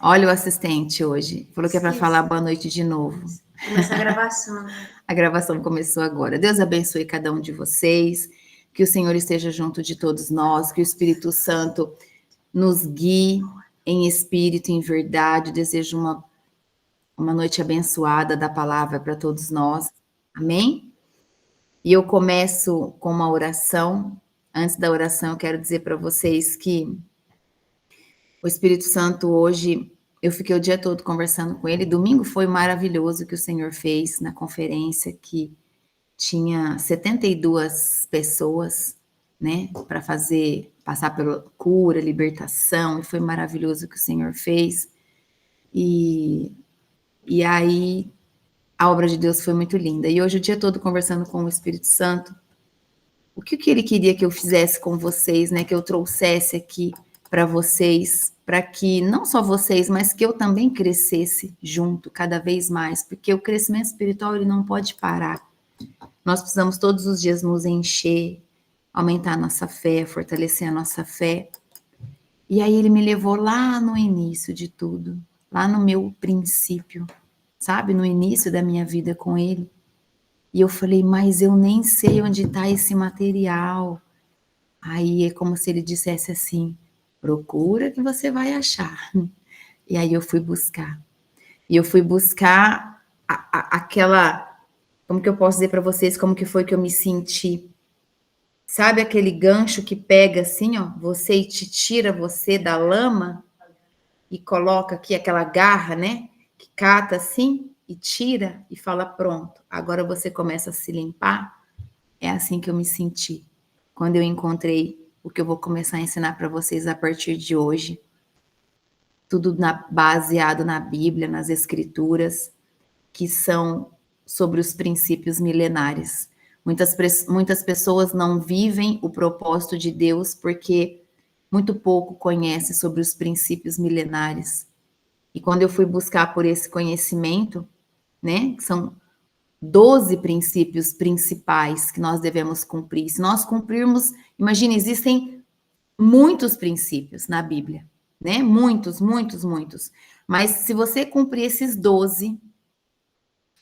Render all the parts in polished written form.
Olha o assistente hoje. Falou que é para falar Esqueci. boa noite de novo. Começou a gravação. A gravação começou agora. Deus abençoe cada um de vocês. Que o Senhor esteja junto de todos nós. Que o Espírito Santo nos guie em espírito e em verdade. Desejo uma noite abençoada da palavra para todos nós. Amém? E eu começo com uma oração. Antes da oração, eu quero dizer para vocês que o Espírito Santo hoje, eu fiquei o dia todo conversando com ele. Domingo foi maravilhoso o que o Senhor fez na conferência, que tinha 72 pessoas, né, para passar pela cura, libertação, e foi maravilhoso o que o Senhor fez. E aí a obra de Deus foi muito linda. E hoje o dia todo conversando com o Espírito Santo, o que ele queria que eu fizesse com vocês, né, que eu trouxesse aqui para vocês, para que não só vocês, mas que eu também crescesse junto cada vez mais, porque o crescimento espiritual ele não pode parar. Nós precisamos todos os dias nos encher, aumentar a nossa fé, fortalecer a nossa fé. E aí ele me levou lá no início de tudo, lá no meu princípio, sabe, no início da minha vida com ele. E eu falei, mas eu nem sei onde está esse material. Aí é como se ele dissesse assim: procura que você vai achar. E aí eu fui buscar. E eu fui buscar aquela. Como que eu posso dizer para vocês como que foi que eu me senti? Sabe aquele gancho que pega assim, ó, você e te tira você da lama e coloca aqui aquela garra, né? Que cata assim e tira e fala: pronto, agora você começa a se limpar. É assim que eu me senti quando eu encontrei o que eu vou começar a ensinar para vocês a partir de hoje. Tudo baseado na Bíblia, nas Escrituras, que são sobre os princípios milenares. Muitas pessoas não vivem o propósito de Deus porque muito pouco conhecem sobre os princípios milenares. E quando eu fui buscar por esse conhecimento, né, que são 12 princípios principais que nós devemos cumprir. Se nós cumprirmos, imagine, existem muitos princípios na Bíblia, né? Muitos, muitos, muitos. Mas se você cumprir esses 12,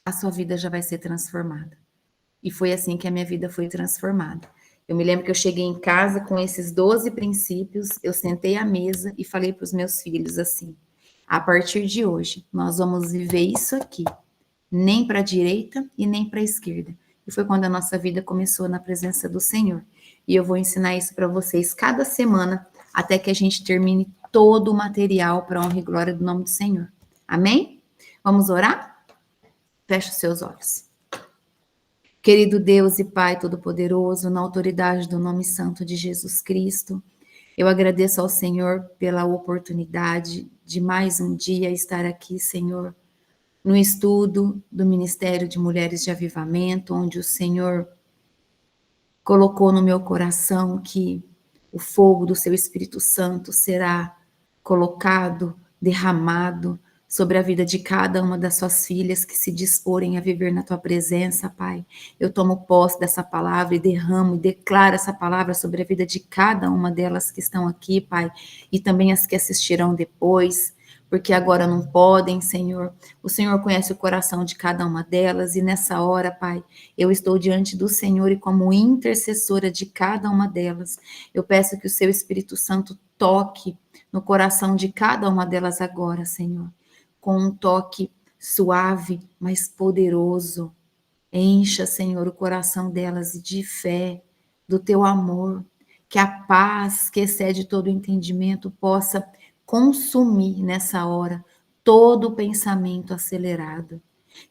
a sua vida já vai ser transformada. E foi assim que a minha vida foi transformada. Eu me lembro que eu cheguei em casa com esses 12 princípios, eu sentei à mesa e falei para os meus filhos assim: a partir de hoje, nós vamos viver isso aqui, nem para a direita e nem para a esquerda. E foi quando a nossa vida começou na presença do Senhor. E eu vou ensinar isso para vocês cada semana, até que a gente termine todo o material para honra e glória do nome do Senhor. Amém? Vamos orar? Feche os seus olhos. Querido Deus e Pai Todo-Poderoso, na autoridade do nome santo de Jesus Cristo, eu agradeço ao Senhor pela oportunidade de mais um dia estar aqui, Senhor, no estudo do Ministério de Mulheres de Avivamento, onde o Senhor colocou no meu coração que o fogo do seu Espírito Santo será colocado, derramado sobre a vida de cada uma das suas filhas que se disporem a viver na tua presença, Pai. Eu tomo posse dessa palavra e derramo e declaro essa palavra sobre a vida de cada uma delas que estão aqui, Pai, e também as que assistirão depois, porque agora não podem, Senhor. O Senhor conhece o coração de cada uma delas e nessa hora, Pai, eu estou diante do Senhor e como intercessora de cada uma delas, eu peço que o seu Espírito Santo toque no coração de cada uma delas agora, Senhor, com um toque suave, mas poderoso. Encha, Senhor, o coração delas de fé, do teu amor, que a paz que excede todo entendimento possa consumir nessa hora todo o pensamento acelerado.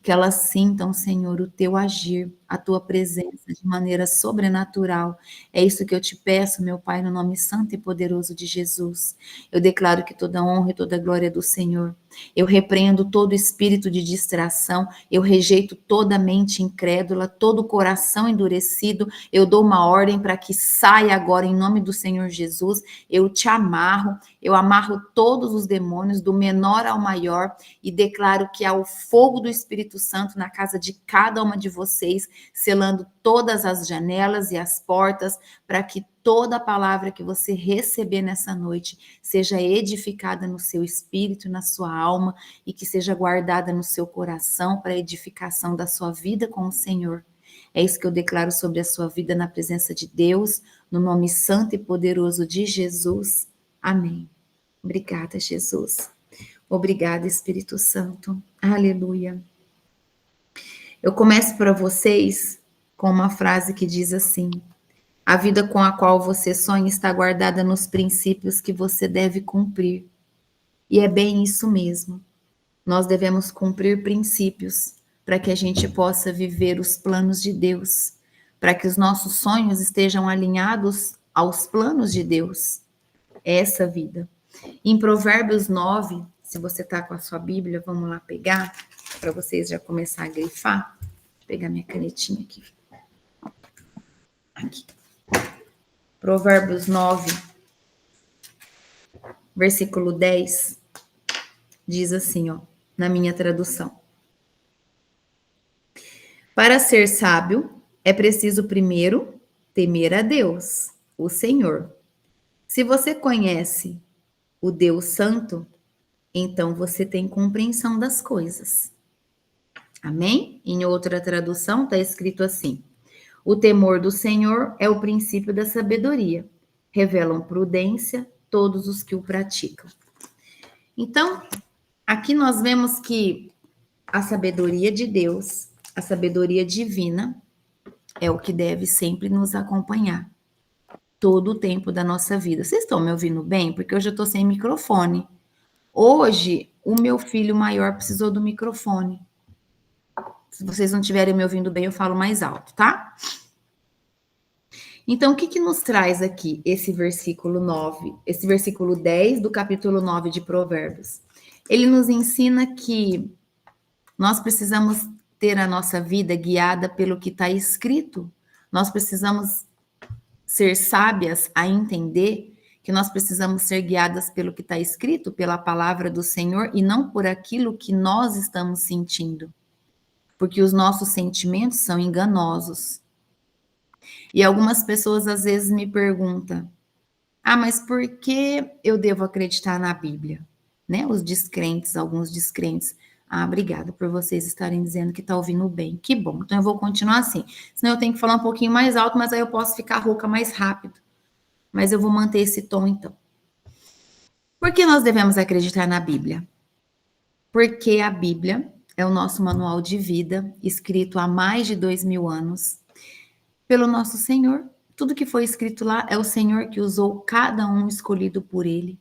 Que elas sintam, Senhor, o teu agir, a tua presença de maneira sobrenatural. É isso que eu te peço, meu Pai, no nome santo e poderoso de Jesus. Eu declaro que toda honra e toda glória é do Senhor. Eu repreendo todo espírito de distração, eu rejeito toda mente incrédula, todo coração endurecido. Eu dou uma ordem para que saia agora em nome do Senhor Jesus. Eu te amarro, eu amarro todos os demônios, do menor ao maior, e declaro que há o fogo do Espírito Santo na casa de cada uma de vocês, selando todas as janelas e as portas, para que toda palavra que você receber nessa noite seja edificada no seu espírito, na sua alma, e que seja guardada no seu coração para a edificação da sua vida com o Senhor. É isso que eu declaro sobre a sua vida na presença de Deus, no nome santo e poderoso de Jesus. Amém. Obrigada, Jesus. Obrigada, Espírito Santo. Aleluia. Eu começo para vocês com uma frase que diz assim: a vida com a qual você sonha está guardada nos princípios que você deve cumprir. E é bem isso mesmo. Nós devemos cumprir princípios para que a gente possa viver os planos de Deus, para que os nossos sonhos estejam alinhados aos planos de Deus. É essa vida. Em Provérbios 9, se você está com a sua Bíblia, vamos lá pegar, para vocês já começar a grifar. Vou pegar minha canetinha aqui. Aqui. Provérbios 9, versículo 10, diz assim, ó, na minha tradução. Para ser sábio, é preciso primeiro temer a Deus, o Senhor. Se você conhece o Deus Santo, então você tem compreensão das coisas. Amém? Em outra tradução está escrito assim: o temor do Senhor é o princípio da sabedoria. Revelam prudência todos os que o praticam. Então, aqui nós vemos que a sabedoria de Deus, a sabedoria divina, é o que deve sempre nos acompanhar todo o tempo da nossa vida. Vocês estão me ouvindo bem? Porque hoje eu estou sem microfone. Hoje, o meu filho maior precisou do microfone. Se vocês não estiverem me ouvindo bem, eu falo mais alto, tá? Então, o que nos traz aqui esse versículo 9, esse versículo 10 do capítulo 9 de Provérbios? Ele nos ensina que nós precisamos ter a nossa vida guiada pelo que está escrito. Nós precisamos ser sábias a entender que nós precisamos ser guiadas pelo que está escrito, pela palavra do Senhor, e não por aquilo que nós estamos sentindo. Porque os nossos sentimentos são enganosos. E algumas pessoas às vezes me perguntam: ah, mas por que eu devo acreditar na Bíblia? Né? Os descrentes, alguns descrentes. Ah, obrigada por vocês estarem dizendo que está ouvindo bem. Que bom. Então eu vou continuar assim. Senão eu tenho que falar um pouquinho mais alto, mas aí eu posso ficar rouca mais rápido. Mas eu vou manter esse tom então. Por que nós devemos acreditar na Bíblia? Porque a Bíblia é o nosso manual de vida, escrito há mais de 2000 anos, pelo nosso Senhor. Tudo que foi escrito lá é o Senhor que usou cada um escolhido por Ele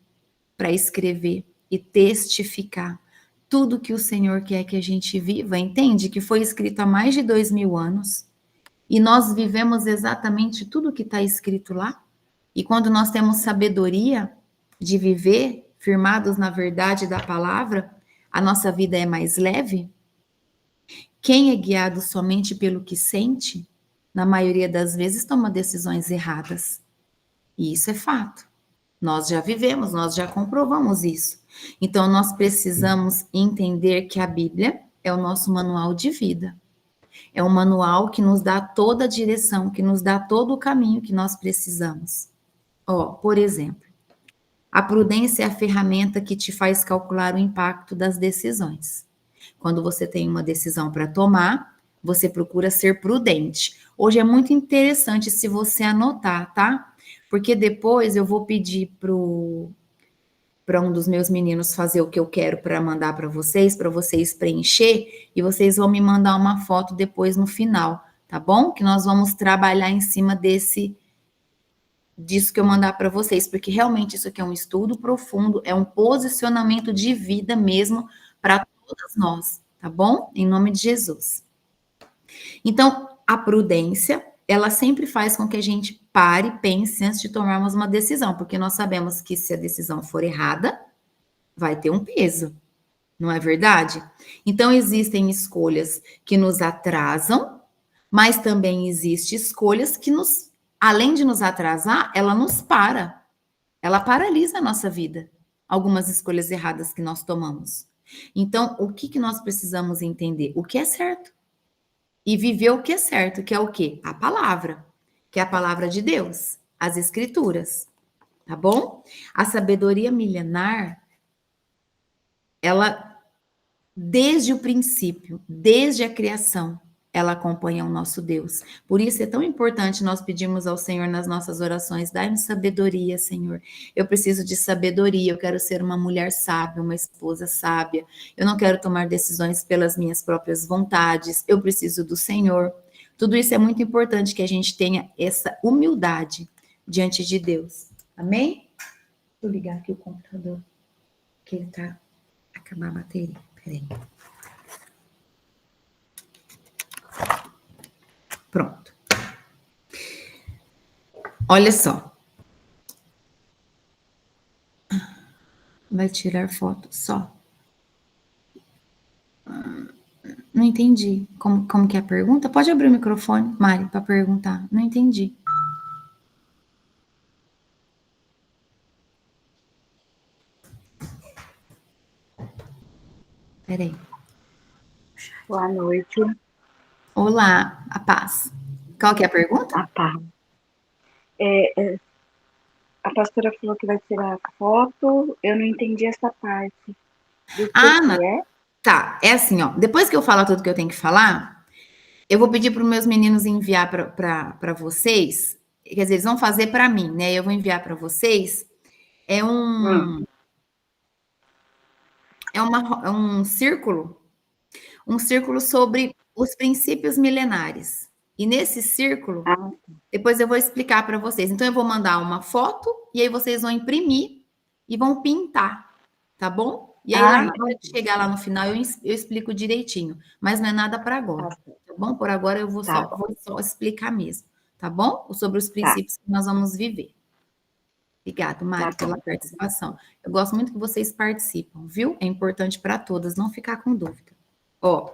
para escrever e testificar tudo que o Senhor quer que a gente viva. Entende que foi escrito há mais de 2000 anos e nós vivemos exatamente tudo que está escrito lá. E quando nós temos sabedoria de viver firmados na verdade da palavra, a nossa vida é mais leve. Quem é guiado somente pelo que sente, na maioria das vezes toma decisões erradas. E isso é fato. Nós já vivemos, nós já comprovamos isso. Então, nós precisamos entender que a Bíblia é o nosso manual de vida. É um manual que nos dá toda a direção, que nos dá todo o caminho que nós precisamos. Ó, por exemplo, a prudência é a ferramenta que te faz calcular o impacto das decisões. Quando você tem uma decisão para tomar, você procura ser prudente. Hoje é muito interessante se você anotar, tá? Porque depois eu vou pedir para um dos meus meninos fazer o que eu quero para mandar para vocês preencher, e vocês vão me mandar uma foto depois no final, tá bom? Que nós vamos trabalhar em cima disso que eu mandar para vocês, porque realmente isso aqui é um estudo profundo, é um posicionamento de vida mesmo para todas nós, tá bom? Em nome de Jesus. Então, a prudência, ela sempre faz com que a gente pare e pense antes de tomarmos uma decisão, porque nós sabemos que se a decisão for errada, vai ter um peso, não é verdade? Então, existem escolhas que nos atrasam, mas também existem escolhas que além de nos atrasar, ela nos ela paralisa a nossa vida, algumas escolhas erradas que nós tomamos. Então, o que nós precisamos entender? O que é certo? e viver o que é certo, que é o quê? A palavra, que é a palavra de Deus, as escrituras, tá bom? A sabedoria milenar, ela, desde o princípio, desde a criação, ela acompanha o nosso Deus. Por isso é tão importante nós pedirmos ao Senhor nas nossas orações, dai-me sabedoria, Senhor. Eu preciso de sabedoria, eu quero ser uma mulher sábia, uma esposa sábia. Eu não quero tomar decisões pelas minhas próprias vontades, eu preciso do Senhor. Tudo isso é muito importante que a gente tenha essa humildade diante de Deus. Amém? Vou ligar aqui o computador, que ele tá acabar a bateria. Peraí. Pronto. Olha só. Vai tirar foto só. Não entendi. Como que é a pergunta? Pode abrir o microfone, Mari, para perguntar. Não entendi. Peraí. Boa noite. Olá, a paz. Qual que é a pergunta? A paz. A pastora falou que vai tirar foto. Eu não entendi essa parte. Do Não. que é? Tá, é assim, ó. Depois que eu falar tudo que eu tenho que falar, eu vou pedir para os meus meninos enviar para vocês. Quer dizer, eles vão fazer para mim, né? Eu vou enviar para vocês. É um círculo, um círculo sobre os princípios milenares. E nesse círculo, depois eu vou explicar para vocês. Então, eu vou mandar uma foto e aí vocês vão imprimir e vão pintar, tá bom? E aí, lá na hora de chegar lá no final, eu explico direitinho. Mas não é nada para agora, tá bom? Por agora, eu vou só explicar mesmo, tá bom? Sobre os princípios que nós vamos viver. Obrigada, Mari, pela participação. Eu gosto muito que vocês participam, viu? É importante para todas, não ficar com dúvida. Ó,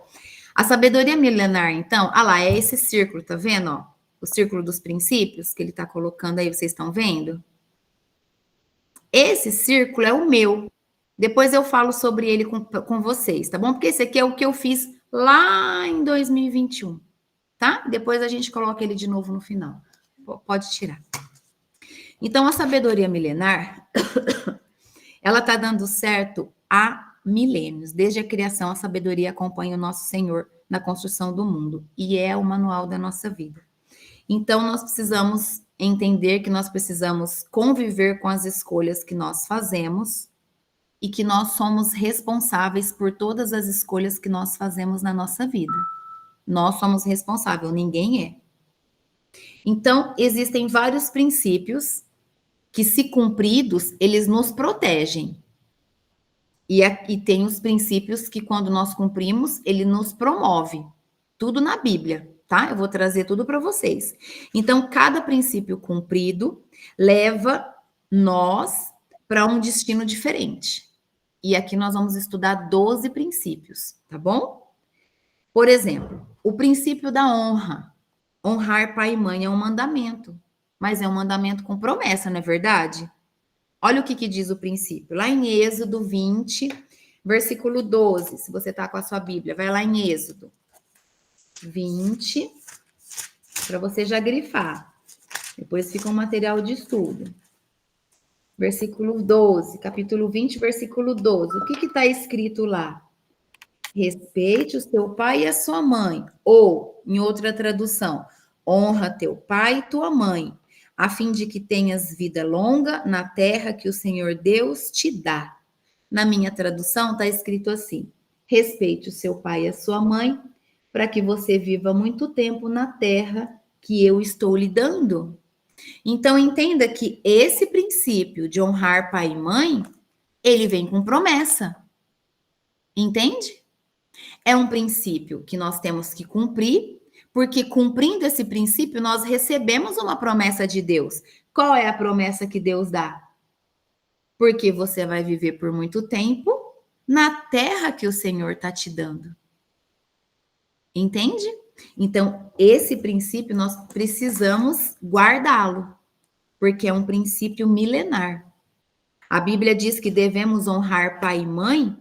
a sabedoria milenar, então, lá, é esse círculo, tá vendo? Ó, o círculo dos princípios que ele está colocando aí, vocês estão vendo? Esse círculo é o meu. Depois eu falo sobre ele com vocês, tá bom? Porque esse aqui é o que eu fiz lá em 2021, tá? Depois a gente coloca ele de novo no final. Pode tirar. Então, a sabedoria milenar, ela está dando certo há milênios. Desde a criação, a sabedoria acompanha o nosso Senhor na construção do mundo e é o manual da nossa vida. Então, nós precisamos entender que nós precisamos conviver com as escolhas que nós fazemos e que nós somos responsáveis por todas as escolhas que nós fazemos na nossa vida. Nós somos responsáveis, ninguém é. Então, existem vários princípios que, se cumpridos, eles nos protegem. E tem os princípios que, quando nós cumprimos, ele nos promove. Tudo na Bíblia, tá? Eu vou trazer tudo para vocês. Então, cada princípio cumprido leva nós para um destino diferente. E aqui nós vamos estudar 12 princípios, tá bom? Por exemplo, o princípio da honra. Honrar pai e mãe é um mandamento, mas é um mandamento com promessa, não é verdade? Olha o que diz o princípio. Lá em Êxodo 20, versículo 12. Se você está com a sua Bíblia, vai lá em Êxodo 20, para você já grifar. Depois fica um material de estudo. Versículo 12, capítulo 20, versículo 12. O que está escrito lá? Respeite o seu pai e a sua mãe. Ou, em outra tradução, honra teu pai e tua mãe, a fim de que tenhas vida longa na terra que o Senhor Deus te dá. Na minha tradução está escrito assim: respeite o seu pai e a sua mãe, para que você viva muito tempo na terra que eu estou lhe dando. Então, entenda que esse princípio de honrar pai e mãe, ele vem com promessa. Entende? É um princípio que nós temos que cumprir, porque cumprindo esse princípio, nós recebemos uma promessa de Deus. Qual é a promessa que Deus dá? Porque você vai viver por muito tempo na terra que o Senhor está te dando. Entende? Então, esse princípio nós precisamos guardá-lo, porque é um princípio milenar. A Bíblia diz que devemos honrar pai e mãe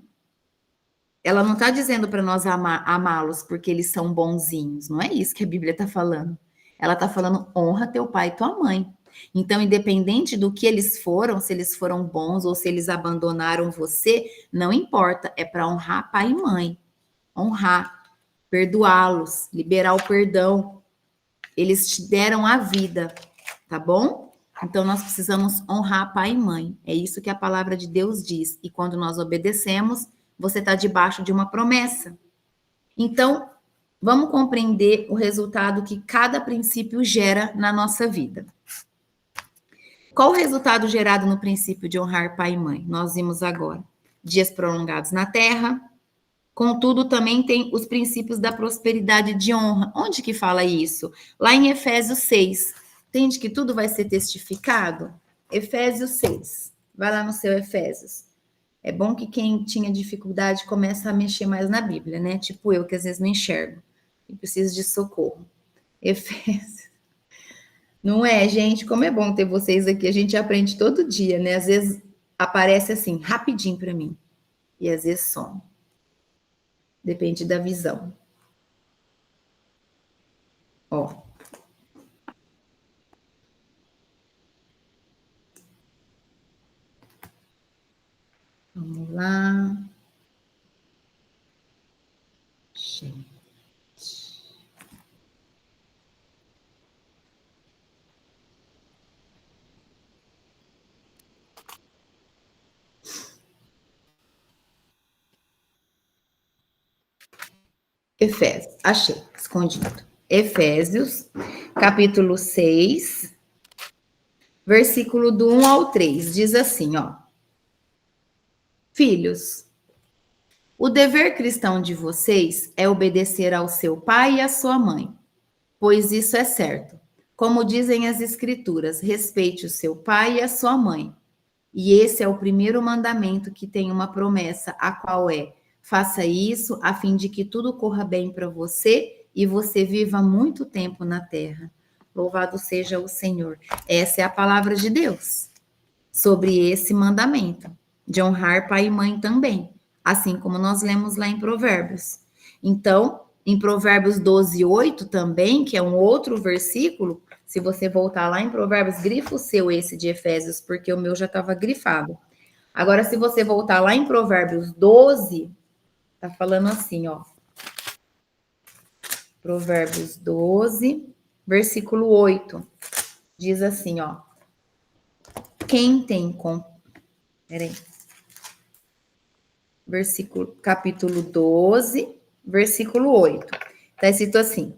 ela não está dizendo para nós amá-los porque eles são bonzinhos. Não é isso que a Bíblia está falando. Ela está falando honra teu pai e tua mãe. Então, independente do que eles foram, se eles foram bons ou se eles abandonaram você, não importa. É para honrar pai e mãe. Honrar, perdoá-los, liberar o perdão. Eles te deram a vida, tá bom? Então, nós precisamos honrar pai e mãe. É isso que a palavra de Deus diz. E quando nós obedecemos, você está debaixo de uma promessa. Então, vamos compreender o resultado que cada princípio gera na nossa vida. Qual o resultado gerado no princípio de honrar pai e mãe? Nós vimos agora. Dias prolongados na terra. Contudo, também tem os princípios da prosperidade de honra. Onde que fala isso? Lá em Efésios 6. Entende que tudo vai ser testificado? Efésios 6. Vai lá no seu Efésios. É bom que quem tinha dificuldade começa a mexer mais na Bíblia, né? Tipo eu, que às vezes não enxergo e preciso de socorro. Efésios. Não é, gente? Como é bom ter vocês aqui. A gente aprende todo dia, né? Às vezes aparece assim, rapidinho para mim. E às vezes some. Depende da visão. Ó. Vamos lá. Gente. Efésios, achei, escondido. Efésios, capítulo 6, versículo do 1 ao 3, diz assim, ó. Filhos, o dever cristão de vocês é obedecer ao seu pai e à sua mãe, pois isso é certo. Como dizem as escrituras, respeite o seu pai e a sua mãe. E esse é o primeiro mandamento que tem uma promessa, a qual é: faça isso a fim de que tudo corra bem para você e você viva muito tempo na terra. Louvado seja o Senhor. Essa é a palavra de Deus sobre esse mandamento, de honrar pai e mãe também, assim como nós lemos lá em Provérbios. Então, em Provérbios 12, 8 também, que é um outro versículo, se você voltar lá em Provérbios, grifa o seu esse de Efésios, porque o meu já estava grifado. Agora, se você voltar lá em Provérbios 12, tá falando assim, ó. Provérbios 12, versículo 8. Diz assim, ó. Quem tem Peraí. Capítulo 12, versículo 8. Está escrito assim: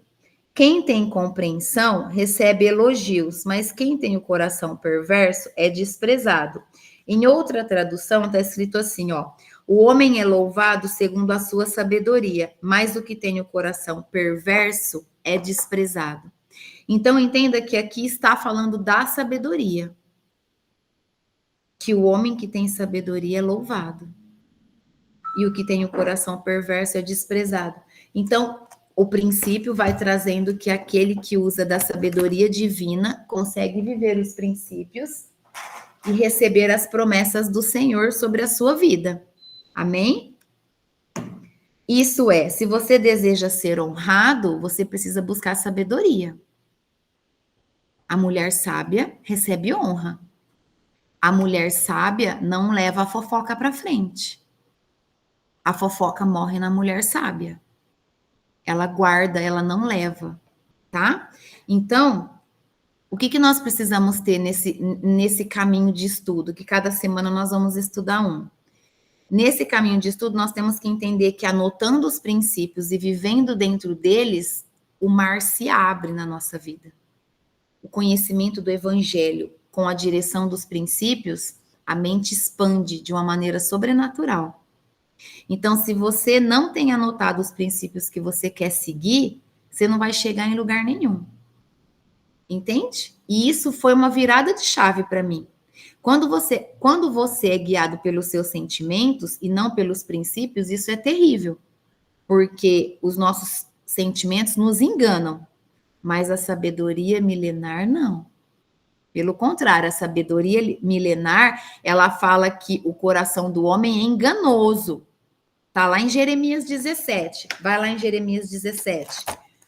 quem tem compreensão recebe elogios, mas quem tem o coração perverso é desprezado. Em outra tradução está escrito assim, ó: o homem é louvado segundo a sua sabedoria, mas o que tem o coração perverso é desprezado. Então entenda que aqui está falando da sabedoria. Que o homem que tem sabedoria é louvado. E o que tem o coração perverso é desprezado. Então, o princípio vai trazendo que aquele que usa da sabedoria divina consegue viver os princípios e receber as promessas do Senhor sobre a sua vida. Amém? Isso é, se você deseja ser honrado, você precisa buscar sabedoria. A mulher sábia recebe honra. A mulher sábia não leva a fofoca para frente. A fofoca morre na mulher sábia. Ela guarda, ela não leva, tá? Então, o que nós precisamos ter nesse caminho de estudo? Que cada semana nós vamos estudar um. Nesse caminho de estudo, nós temos que entender que anotando os princípios e vivendo dentro deles, o mar se abre na nossa vida. O conhecimento do evangelho com a direção dos princípios, a mente expande de uma maneira sobrenatural. Então, se você não tem anotado os princípios que você quer seguir, você não vai chegar em lugar nenhum. Entende? E isso foi uma virada de chave para mim. Quando você é guiado pelos seus sentimentos e não pelos princípios, isso é terrível. Porque os nossos sentimentos nos enganam. Mas a sabedoria milenar, não. Pelo contrário, a sabedoria milenar, ela fala que o coração do homem é enganoso. Tá lá em Jeremias 17. Vai lá em Jeremias 17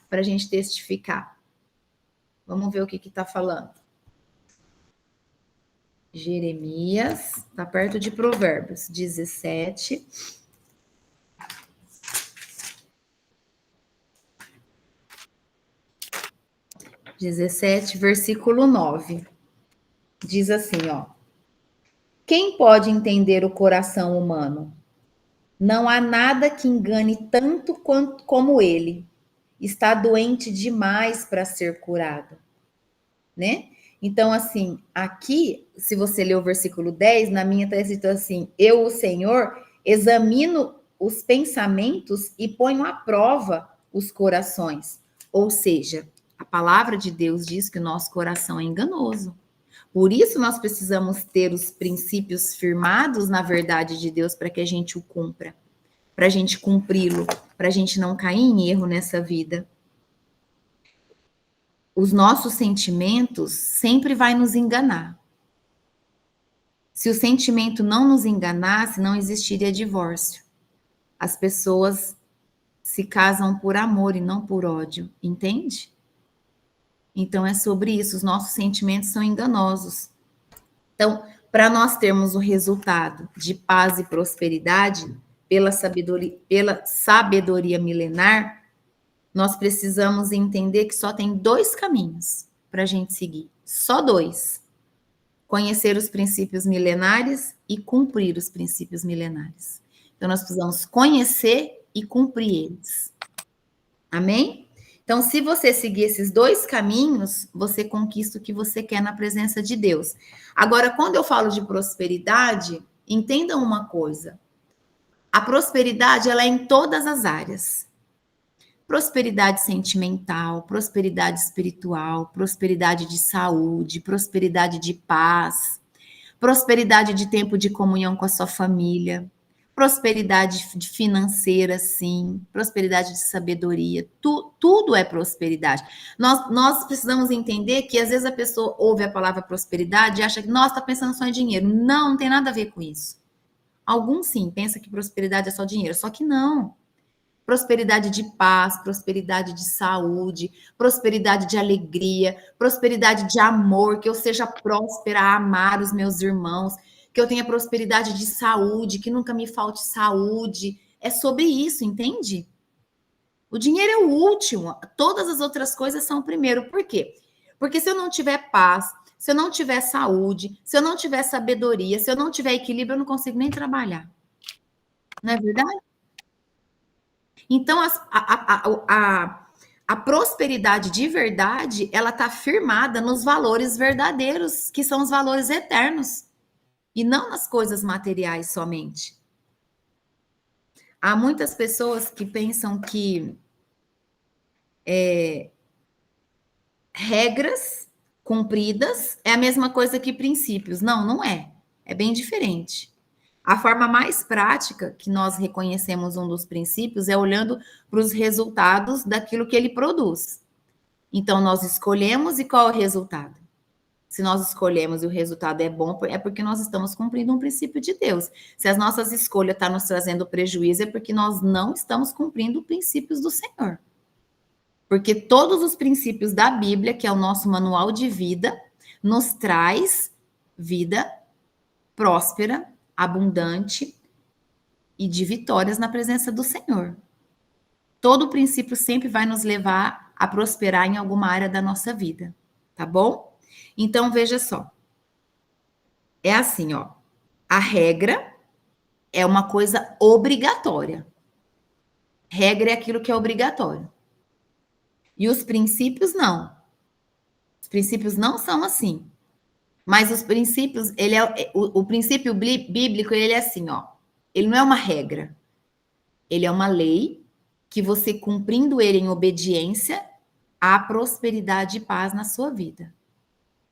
para a gente testificar. Vamos ver o que está falando. Jeremias, está perto de Provérbios 17. Versículo 9. Diz assim, ó. Quem pode entender o coração humano? Não há nada que engane tanto como ele. Está doente demais para ser curado, né? Então, assim, aqui, se você ler o versículo 10, na minha está escrito assim: eu, o Senhor, examino os pensamentos e ponho à prova os corações. Ou seja, a palavra de Deus diz que o nosso coração é enganoso. Por isso, nós precisamos ter os princípios firmados na verdade de Deus para que a gente o cumpra, para a gente cumpri-lo, para a gente não cair em erro nessa vida. Os nossos sentimentos sempre vai nos enganar. Se o sentimento não nos enganasse, não existiria divórcio. As pessoas se casam por amor e não por ódio, entende? Então é sobre isso, os nossos sentimentos são enganosos. Então, para nós termos o resultado de paz e prosperidade, pela sabedoria milenar, nós precisamos entender que só tem 2 caminhos para a gente seguir. Só 2. Conhecer os princípios milenares e cumprir os princípios milenares. Então, nós precisamos conhecer e cumprir eles. Amém? Então, se você seguir esses 2 caminhos, você conquista o que você quer na presença de Deus. Agora, quando eu falo de prosperidade, entendam uma coisa. A prosperidade, ela é em todas as áreas. Prosperidade sentimental, prosperidade espiritual, prosperidade de saúde, prosperidade de paz, prosperidade de tempo de comunhão com a sua família, prosperidade financeira, sim, prosperidade de sabedoria, tudo é prosperidade. Nós precisamos entender que às vezes a pessoa ouve a palavra prosperidade e acha que, nossa, está pensando só em dinheiro. Não, não tem nada a ver com isso. Alguns sim, pensam que prosperidade é só dinheiro, só que não. Prosperidade de paz, prosperidade de saúde, prosperidade de alegria, prosperidade de amor, que eu seja próspera a amar os meus irmãos, que eu tenha prosperidade de saúde, que nunca me falte saúde. É sobre isso, entende? O dinheiro é o último, todas as outras coisas são o primeiro. Por quê? Porque se eu não tiver paz, se eu não tiver saúde, se eu não tiver sabedoria, se eu não tiver equilíbrio, eu não consigo nem trabalhar. Não é verdade? Então, a prosperidade de verdade, ela está firmada nos valores verdadeiros, que são os valores eternos, e não nas coisas materiais somente. Há muitas pessoas que pensam que regras cumpridas é a mesma coisa que princípios. Não, não é. É bem diferente. A forma mais prática que nós reconhecemos um dos princípios é olhando para os resultados daquilo que ele produz. Então, nós escolhemos e qual é o resultado? Se nós escolhemos e o resultado é bom, é porque nós estamos cumprindo um princípio de Deus. Se as nossas escolhas estão nos trazendo prejuízo, é porque nós não estamos cumprindo os princípios do Senhor. Porque todos os princípios da Bíblia, que é o nosso manual de vida, nos traz vida próspera, abundante e de vitórias na presença do Senhor. Todo princípio sempre vai nos levar a prosperar em alguma área da nossa vida, tá bom? Então, veja só. É assim, ó. A regra é uma coisa obrigatória. Regra é aquilo que é obrigatório. E os princípios não. Os princípios não são assim. Mas os princípios, o princípio bíblico, ele é assim, ó. Ele não é uma regra. Ele é uma lei que você cumprindo ele em obediência, há prosperidade e paz na sua vida.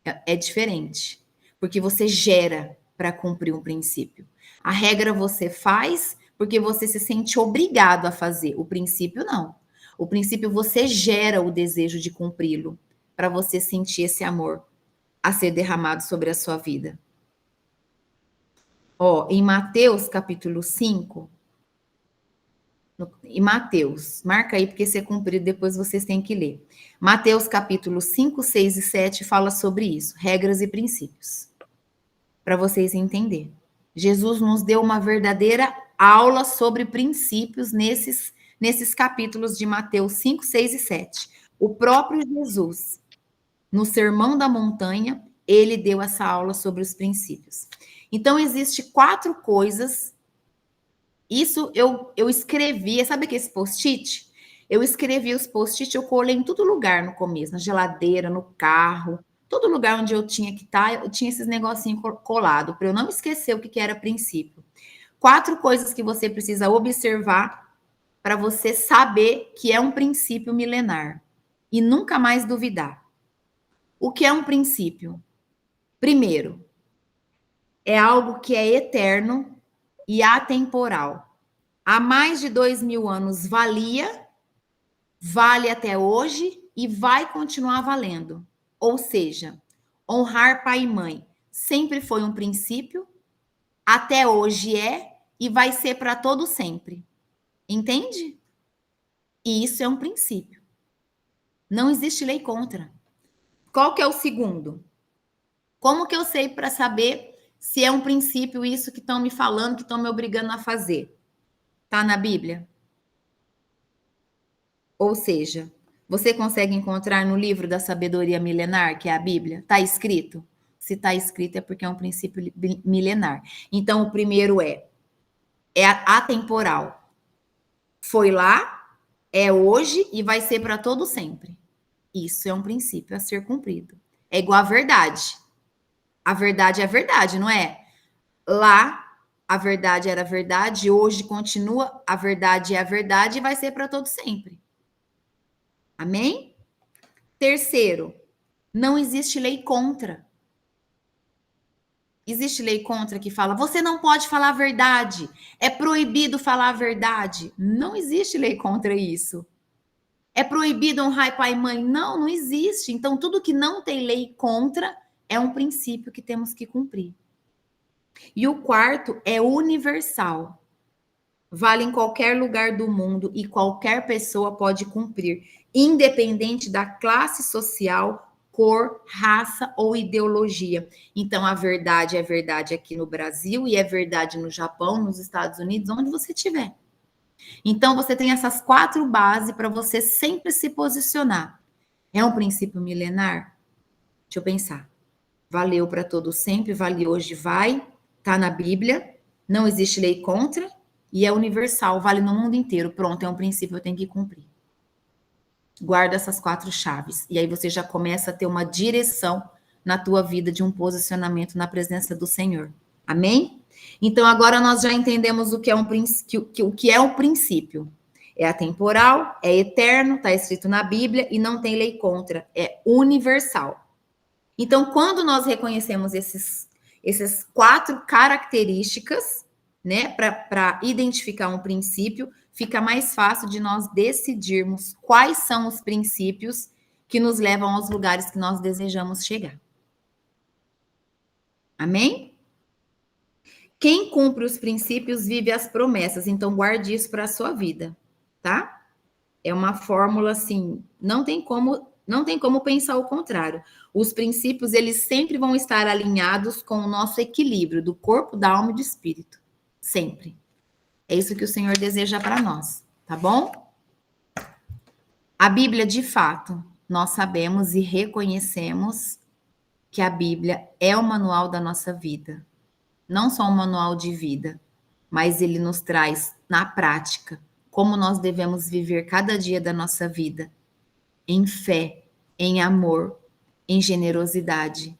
É diferente. Porque você gera para cumprir um princípio. A regra você faz porque você se sente obrigado a fazer. O princípio não. O princípio você gera o desejo de cumpri-lo para você sentir esse amor a ser derramado sobre a sua vida. Ó, em Mateus capítulo 5, Em Mateus, marca aí porque isso é cumprido, depois vocês têm que ler. Mateus capítulo 5, 6 e 7 fala sobre isso, regras e princípios, para vocês entenderem. Jesus nos deu uma verdadeira aula sobre princípios nesses capítulos de Mateus 5, 6 e 7. O próprio Jesus, no Sermão da Montanha, ele deu essa aula sobre os princípios. Então, existe 4 coisas. Isso eu escrevi, sabe que esse post-it? Eu escrevi os post-it, eu colei em todo lugar no começo, na geladeira, no carro, todo lugar onde eu tinha que estar, eu tinha esses negocinhos colados, para eu não esquecer o que era princípio. 4 coisas que você precisa observar para você saber que é um princípio milenar e nunca mais duvidar. O que é um princípio? Primeiro, é algo que é eterno e atemporal. Há mais de 2.000 anos valia, vale até hoje e vai continuar valendo. Ou seja, honrar pai e mãe sempre foi um princípio, até hoje é e vai ser para todo sempre. Entende? E isso é um princípio. Não existe lei contra. Qual que é o segundo? Como que eu sei para saber se é um princípio isso que estão me falando, que estão me obrigando a fazer? Está na Bíblia? Ou seja, você consegue encontrar no livro da sabedoria milenar, que é a Bíblia? Está escrito? Se está escrito é porque é um princípio milenar. Então, o primeiro é atemporal. Foi lá, é hoje e vai ser para todo sempre. Isso é um princípio a ser cumprido. É igual à verdade. A verdade é a verdade, não é? Lá, a verdade era a verdade, hoje continua, a verdade é a verdade e vai ser para todo sempre. Amém? Terceiro, não existe lei contra. Existe lei contra que fala, você não pode falar a verdade, é proibido falar a verdade. Não existe lei contra isso. É proibido honrar pai e mãe? Não, não existe. Então, tudo que não tem lei contra é um princípio que temos que cumprir. E o quarto é universal. Vale em qualquer lugar do mundo e qualquer pessoa pode cumprir, independente da classe social, cor, raça ou ideologia. Então, a verdade é verdade aqui no Brasil e é verdade no Japão, nos Estados Unidos, onde você estiver. Então, você tem essas 4 bases para você sempre se posicionar. É um princípio milenar? Deixa eu pensar. Valeu para todo sempre, vale hoje, vai. Está na Bíblia, não existe lei contra e é universal, vale no mundo inteiro. Pronto, é um princípio, eu tenho que cumprir. Guarda essas 4 chaves e aí você já começa a ter uma direção na tua vida de um posicionamento na presença do Senhor. Amém? Então agora nós já entendemos o que é um princípio. É atemporal, é eterno, está escrito na Bíblia e não tem lei contra, é universal. Então, quando nós reconhecemos essas 4 características, né, para identificar um princípio, fica mais fácil de nós decidirmos quais são os princípios que nos levam aos lugares que nós desejamos chegar. Amém? Quem cumpre os princípios vive as promessas, então guarde isso para a sua vida, tá? É uma fórmula assim, não tem como pensar o contrário. Os princípios, eles sempre vão estar alinhados com o nosso equilíbrio do corpo, da alma e do espírito. Sempre. É isso que o Senhor deseja para nós, tá bom? A Bíblia, de fato, nós sabemos e reconhecemos que a Bíblia é o manual da nossa vida. Não só um manual de vida, mas ele nos traz, na prática, como nós devemos viver cada dia da nossa vida. Em fé, em amor, em generosidade,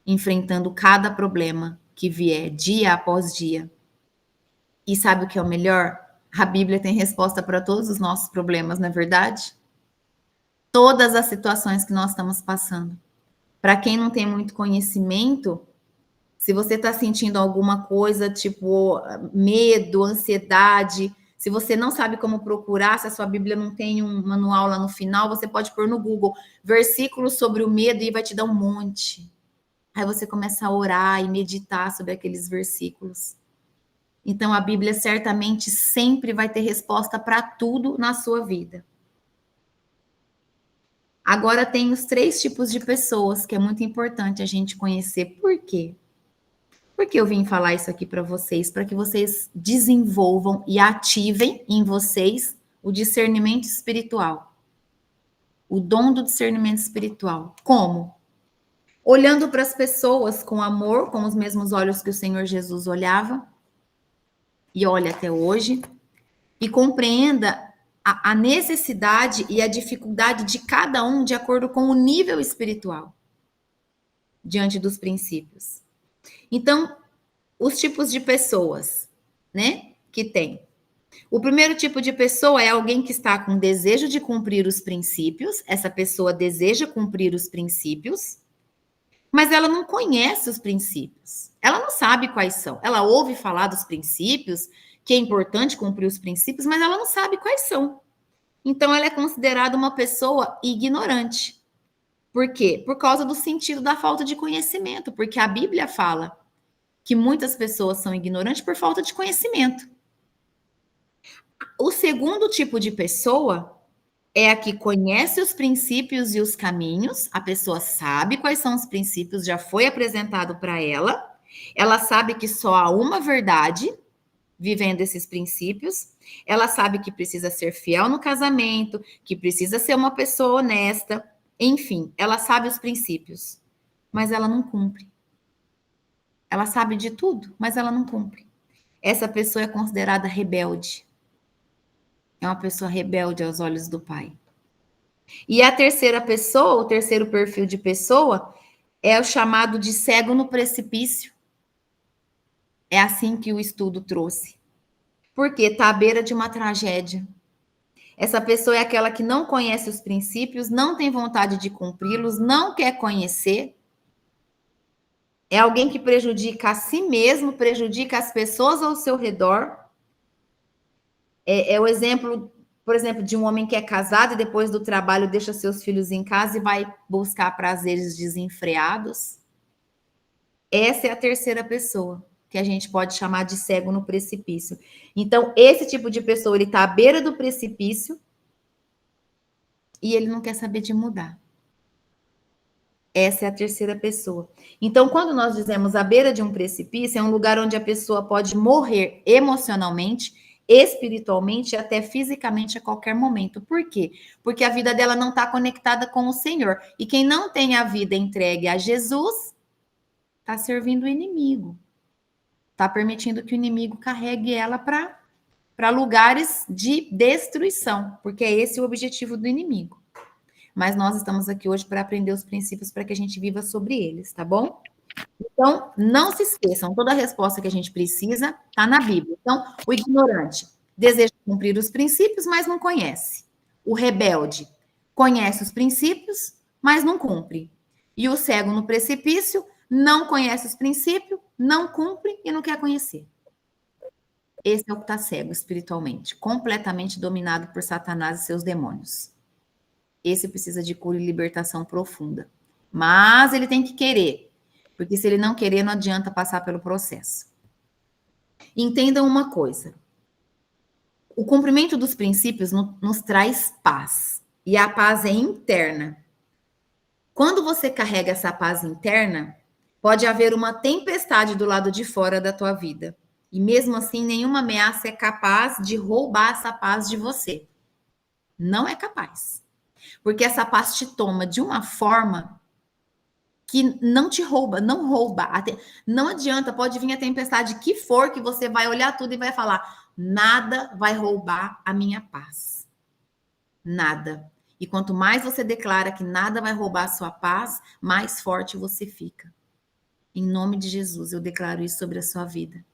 enfrentando cada problema que vier dia após dia. E sabe o que é o melhor? A Bíblia tem resposta para todos os nossos problemas, não é verdade? Todas as situações que nós estamos passando. Para quem não tem muito conhecimento, se você está sentindo alguma coisa, tipo medo, ansiedade, se você não sabe como procurar, se a sua Bíblia não tem um manual lá no final, você pode pôr no Google versículos sobre o medo e vai te dar um monte. Aí você começa a orar e meditar sobre aqueles versículos. Então, a Bíblia certamente sempre vai ter resposta para tudo na sua vida. Agora, tem os 3 tipos de pessoas que é muito importante a gente conhecer. Por quê? Porque eu vim falar isso aqui para que vocês desenvolvam e ativem em vocês o discernimento espiritual. O dom do discernimento espiritual. Como? Olhando para as pessoas com amor, com os mesmos olhos que o Senhor Jesus olhava, e olha até hoje, e compreenda a necessidade e a dificuldade de cada um de acordo com o nível espiritual diante dos princípios. Então, os tipos de pessoas, né, que tem. O primeiro tipo de pessoa é alguém que está com desejo de cumprir os princípios, essa pessoa deseja cumprir os princípios, mas ela não conhece os princípios, ela não sabe quais são. Ela ouve falar dos princípios, que é importante cumprir os princípios, mas ela não sabe quais são. Então, ela é considerada uma pessoa ignorante. Por quê? Por causa do sentido da falta de conhecimento, porque a Bíblia fala que muitas pessoas são ignorantes por falta de conhecimento. O segundo tipo de pessoa é a que conhece os princípios e os caminhos, a pessoa sabe quais são os princípios, já foi apresentado para ela sabe que só há uma verdade vivendo esses princípios, ela sabe que precisa ser fiel no casamento, que precisa ser uma pessoa honesta, enfim, ela sabe os princípios, mas ela não cumpre. Ela sabe de tudo, mas ela não cumpre. Essa pessoa é considerada rebelde. É uma pessoa rebelde aos olhos do Pai. E a terceira pessoa, o terceiro perfil de pessoa, é o chamado de cego no precipício. É assim que o estudo trouxe. Porque está à beira de uma tragédia. Essa pessoa é aquela que não conhece os princípios, não tem vontade de cumpri-los, não quer conhecer. É alguém que prejudica a si mesmo, prejudica as pessoas ao seu redor. É o exemplo, por exemplo, de um homem que é casado e depois do trabalho deixa seus filhos em casa e vai buscar prazeres desenfreados. Essa é a terceira pessoa, que a gente pode chamar de cego no precipício. Então, esse tipo de pessoa, ele está à beira do precipício e ele não quer saber de mudar. Essa é a terceira pessoa. Então, quando nós dizemos à beira de um precipício, é um lugar onde a pessoa pode morrer emocionalmente, espiritualmente e até fisicamente a qualquer momento. Por quê? Porque a vida dela não está conectada com o Senhor. E quem não tem a vida entregue a Jesus, está servindo o inimigo. Está permitindo que o inimigo carregue ela para lugares de destruição, porque é esse o objetivo do inimigo. Mas nós estamos aqui hoje para aprender os princípios para que a gente viva sobre eles, tá bom? Então, não se esqueçam, toda a resposta que a gente precisa está na Bíblia. Então, o ignorante deseja cumprir os princípios, mas não conhece. O rebelde conhece os princípios, mas não cumpre. E o cego no precipício não conhece os princípios, não cumpre e não quer conhecer. Esse é o que está cego espiritualmente, completamente dominado por Satanás e seus demônios. Esse precisa de cura e libertação profunda. Mas ele tem que querer, porque se ele não querer, não adianta passar pelo processo. Entendam uma coisa. O cumprimento dos princípios nos traz paz. E a paz é interna. Quando você carrega essa paz interna, pode haver uma tempestade do lado de fora da tua vida. E mesmo assim, nenhuma ameaça é capaz de roubar essa paz de você. Não é capaz. Porque essa paz te toma de uma forma que não te rouba, não rouba. Não adianta, pode vir a tempestade que for, que você vai olhar tudo e vai falar: nada vai roubar a minha paz. Nada. E quanto mais você declara que nada vai roubar a sua paz, mais forte você fica. Em nome de Jesus, eu declaro isso sobre a sua vida.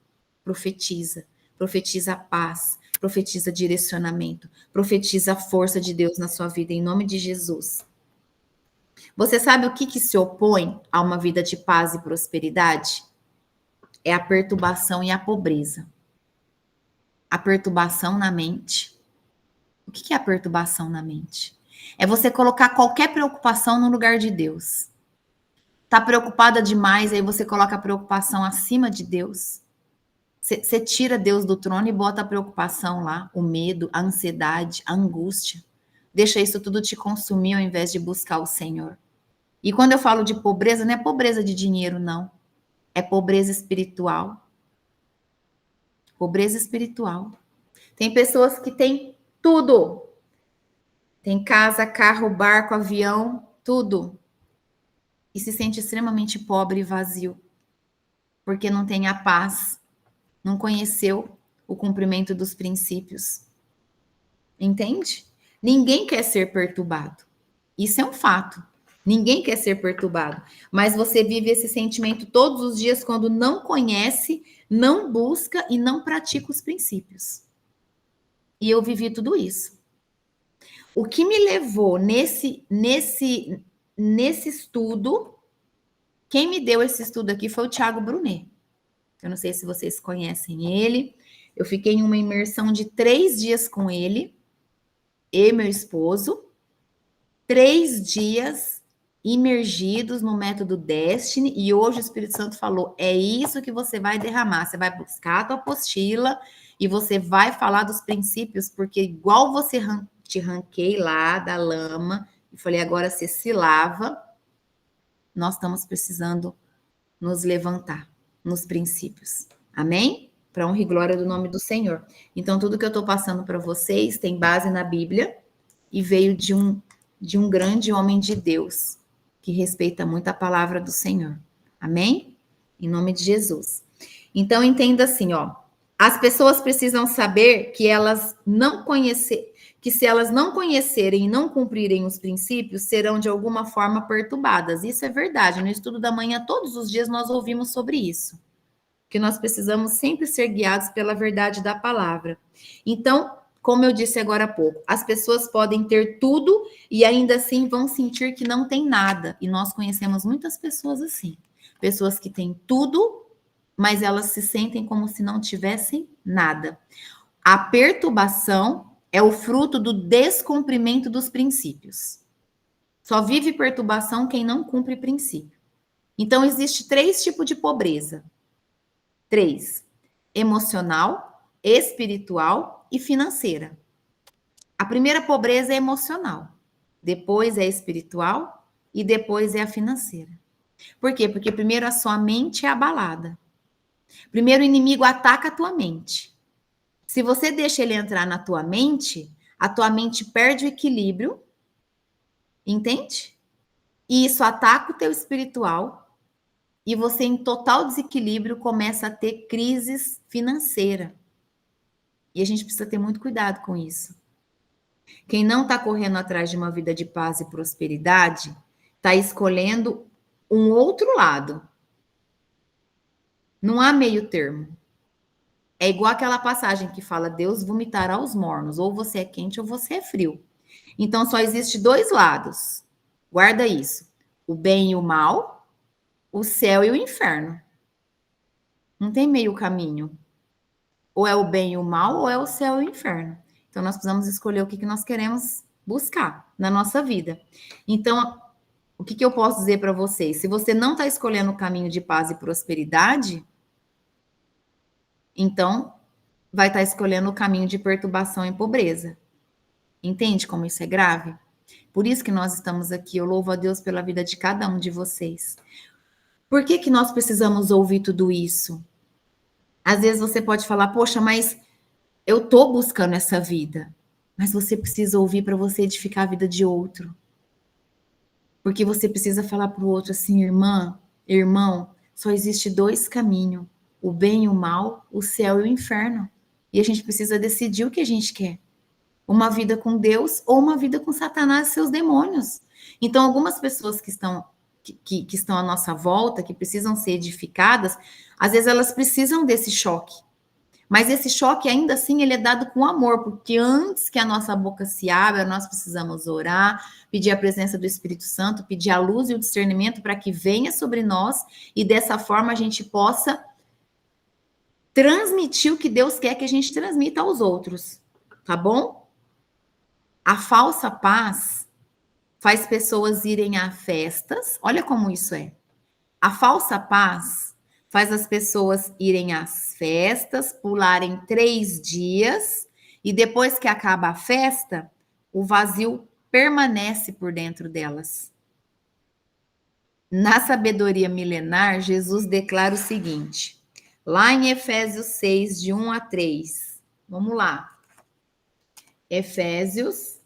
Profetiza. Profetiza a paz. Profetiza direcionamento. Profetiza a força de Deus na sua vida, em nome de Jesus. Você sabe o que se opõe a uma vida de paz e prosperidade? É a perturbação e a pobreza. A perturbação na mente. O que é a perturbação na mente? É você colocar qualquer preocupação no lugar de Deus. Tá preocupada demais, aí você coloca a preocupação acima de Deus. Você tira Deus do trono e bota a preocupação lá, o medo, a ansiedade, a angústia. Deixa isso tudo te consumir ao invés de buscar o Senhor. E quando eu falo de pobreza, não é pobreza de dinheiro, não. É pobreza espiritual. Pobreza espiritual. Tem pessoas que têm tudo. Tem casa, carro, barco, avião, tudo. E se sente extremamente pobre e vazio. Porque não tem a paz. Não conheceu o cumprimento dos princípios. Entende? Ninguém quer ser perturbado. Isso é um fato. Ninguém quer ser perturbado. Mas você vive esse sentimento todos os dias quando não conhece, não busca e não pratica os princípios. E eu vivi tudo isso. O que me levou nesse estudo, quem me deu esse estudo aqui foi o Thiago Brunet. Eu não sei se vocês conhecem ele. Eu fiquei em uma imersão de 3 dias com ele, eu e meu esposo. 3 dias imergidos no método Destiny, e hoje o Espírito Santo falou, é isso que você vai derramar, você vai buscar a tua apostila e você vai falar dos princípios, porque igual você te ranquei lá da lama, e falei, agora você se lava, nós estamos precisando nos levantar nos princípios, amém? Para honra e glória do nome do Senhor. Então, tudo que eu estou passando para vocês tem base na Bíblia e veio de um grande homem de Deus, que respeita muito a palavra do Senhor. Amém? Em nome de Jesus. Então, entenda assim, ó. As pessoas precisam saber que se elas não conhecerem e não cumprirem os princípios, serão de alguma forma perturbadas. Isso é verdade. No estudo da manhã, todos os dias nós ouvimos sobre isso. Que nós precisamos sempre ser guiados pela verdade da palavra. Então, como eu disse agora há pouco, as pessoas podem ter tudo e ainda assim vão sentir que não tem nada. E nós conhecemos muitas pessoas assim. Pessoas que têm tudo, mas elas se sentem como se não tivessem nada. A perturbação é o fruto do descumprimento dos princípios. Só vive perturbação quem não cumpre princípio. Então, existe 3 tipos de pobreza. 3. Emocional, espiritual e financeira. A primeira pobreza é emocional, depois é espiritual e depois é a financeira. Por quê? Porque primeiro a sua mente é abalada. Primeiro o inimigo ataca a tua mente. Se você deixa ele entrar na tua mente, a tua mente perde o equilíbrio, entende? E isso ataca o teu espiritual e você, em total desequilíbrio, começa a ter crises financeiras. E a gente precisa ter muito cuidado com isso. Quem não está correndo atrás de uma vida de paz e prosperidade, está escolhendo um outro lado. Não há meio termo. É igual aquela passagem que fala, Deus vomitará os mornos, ou você é quente ou você é frio. Então, só existe 2 lados. Guarda isso. O bem e o mal, o céu e o inferno. Não tem meio caminho. Ou é o bem e o mal, ou é o céu e o inferno. Então, nós precisamos escolher o que nós queremos buscar na nossa vida. Então, o que eu posso dizer para vocês? Se você não está escolhendo o caminho de paz e prosperidade, então vai estar escolhendo o caminho de perturbação e pobreza. Entende como isso é grave? Por isso que nós estamos aqui. Eu louvo a Deus pela vida de cada um de vocês. Por que nós precisamos ouvir tudo isso? Às vezes você pode falar, poxa, mas eu estou buscando essa vida. Mas você precisa ouvir para você edificar a vida de outro. Porque você precisa falar para o outro assim, irmã, irmão, só existe 2 caminhos. O bem e o mal, o céu e o inferno. E a gente precisa decidir o que a gente quer. Uma vida com Deus ou uma vida com Satanás e seus demônios. Então, algumas pessoas que estão à nossa volta, que precisam ser edificadas, às vezes elas precisam desse choque. Mas esse choque, ainda assim, ele é dado com amor, porque antes que a nossa boca se abra, nós precisamos orar, pedir a presença do Espírito Santo, pedir a luz e o discernimento para que venha sobre nós e dessa forma a gente possa transmitir o que Deus quer que a gente transmita aos outros, tá bom? A falsa paz faz pessoas irem a festas, olha como isso é. A falsa paz faz as pessoas irem às festas, pularem 3 dias, e depois que acaba a festa, o vazio permanece por dentro delas. Na sabedoria milenar, Jesus declara o seguinte, lá em Efésios 6, de 1 a 3. Vamos lá. Efésios,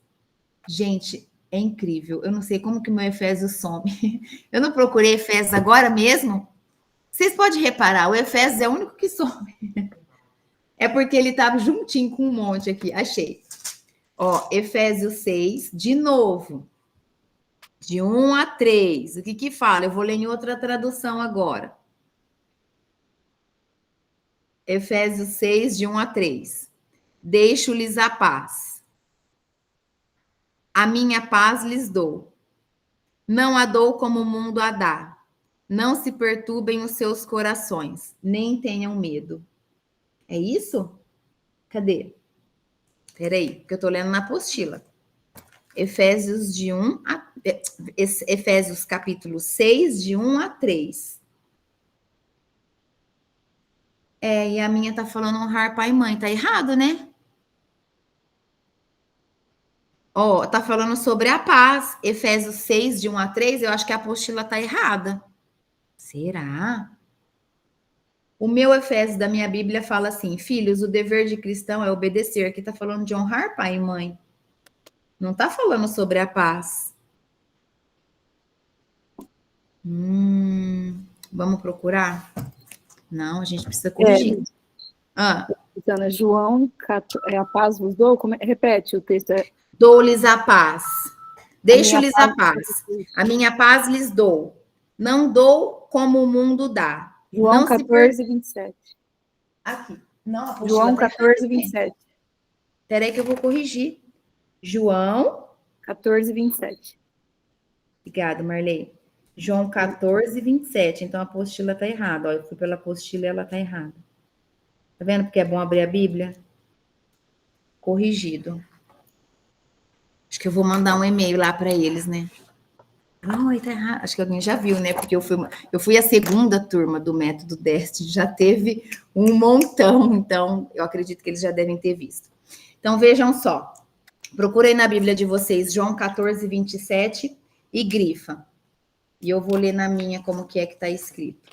gente, é incrível. Eu não sei como que meu Efésios some. Eu não procurei Efésios agora mesmo. Vocês podem reparar, o Efésios é o único que some. É porque ele estava juntinho com um monte aqui. Achei. Ó, Efésios 6, de novo. De 1 a 3. O que que fala? Eu vou ler em outra tradução agora. Efésios 6, de 1 a 3. Deixo-lhes a paz. A minha paz lhes dou. Não a dou como o mundo a dá. Não se perturbem os seus corações, nem tenham medo. É isso? Cadê? Peraí, porque eu estou lendo na apostila. Efésios de 1 a... Efésios capítulo 6, de 1 a 3. E a minha tá falando honrar pai e mãe. Tá errado, né? Ó, tá falando sobre a paz. Efésios 6, de 1 a 3. Eu acho que a apostila tá errada. Será? O meu Efésios da minha Bíblia fala assim, filhos, o dever de cristão é obedecer. Aqui tá falando de honrar pai e mãe. Não tá falando sobre a paz. Vamos procurar? Não, a gente precisa corrigir. João, a paz vos dou? Repete o texto. Dou-lhes a paz. Deixo-lhes a paz. A minha paz lhes dou. Não dou como o mundo dá. João não 14, 27. Aqui. Não, João 14, 27. Peraí que eu vou corrigir. João 14, 27. Obrigada, Marley. João 14, 27. Então a apostila está errada. Ó, eu fui pela apostila e ela está errada. Tá vendo porque é bom abrir a Bíblia? Corrigido. Acho que eu vou mandar um e-mail lá para eles, né? Ai, tá errado. Acho que alguém já viu, né? Porque eu fui a segunda turma do método DEST, já teve um montão, então eu acredito que eles já devem ter visto. Então vejam só. Procurem na Bíblia de vocês João 14, 27 e grifa. E eu vou ler na minha como que é que está escrito.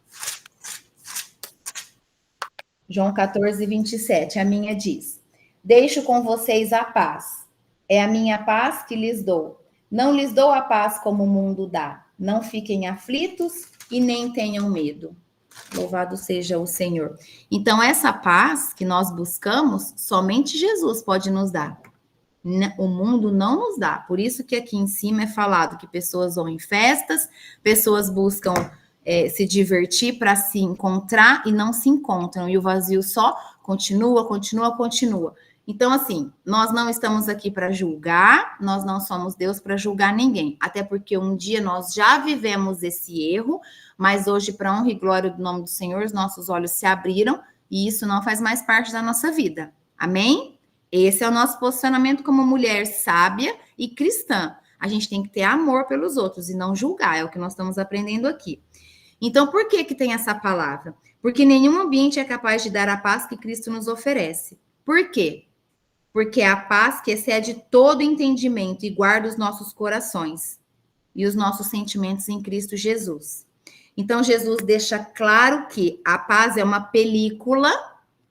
João 14, 27. A minha diz: deixo com vocês a paz. É a minha paz que lhes dou. Não lhes dou a paz como o mundo dá. Não fiquem aflitos e nem tenham medo. Louvado seja o Senhor. Então, essa paz que nós buscamos, somente Jesus pode nos dar. O mundo não nos dá. Por isso que aqui em cima é falado que pessoas vão em festas, pessoas buscam se divertir para se encontrar e não se encontram. E o vazio só continua, continua, continua. Então, assim, nós não estamos aqui para julgar, nós não somos Deus para julgar ninguém. Até porque um dia nós já vivemos esse erro, mas hoje, para honra e glória do nome do Senhor, os nossos olhos se abriram e isso não faz mais parte da nossa vida. Amém? Esse é o nosso posicionamento como mulher sábia e cristã. A gente tem que ter amor pelos outros e não julgar, é o que nós estamos aprendendo aqui. Então, por que que tem essa palavra? Porque nenhum ambiente é capaz de dar a paz que Cristo nos oferece. Por quê? Porque é a paz que excede todo entendimento e guarda os nossos corações e os nossos sentimentos em Cristo Jesus. Então, Jesus deixa claro que a paz é uma película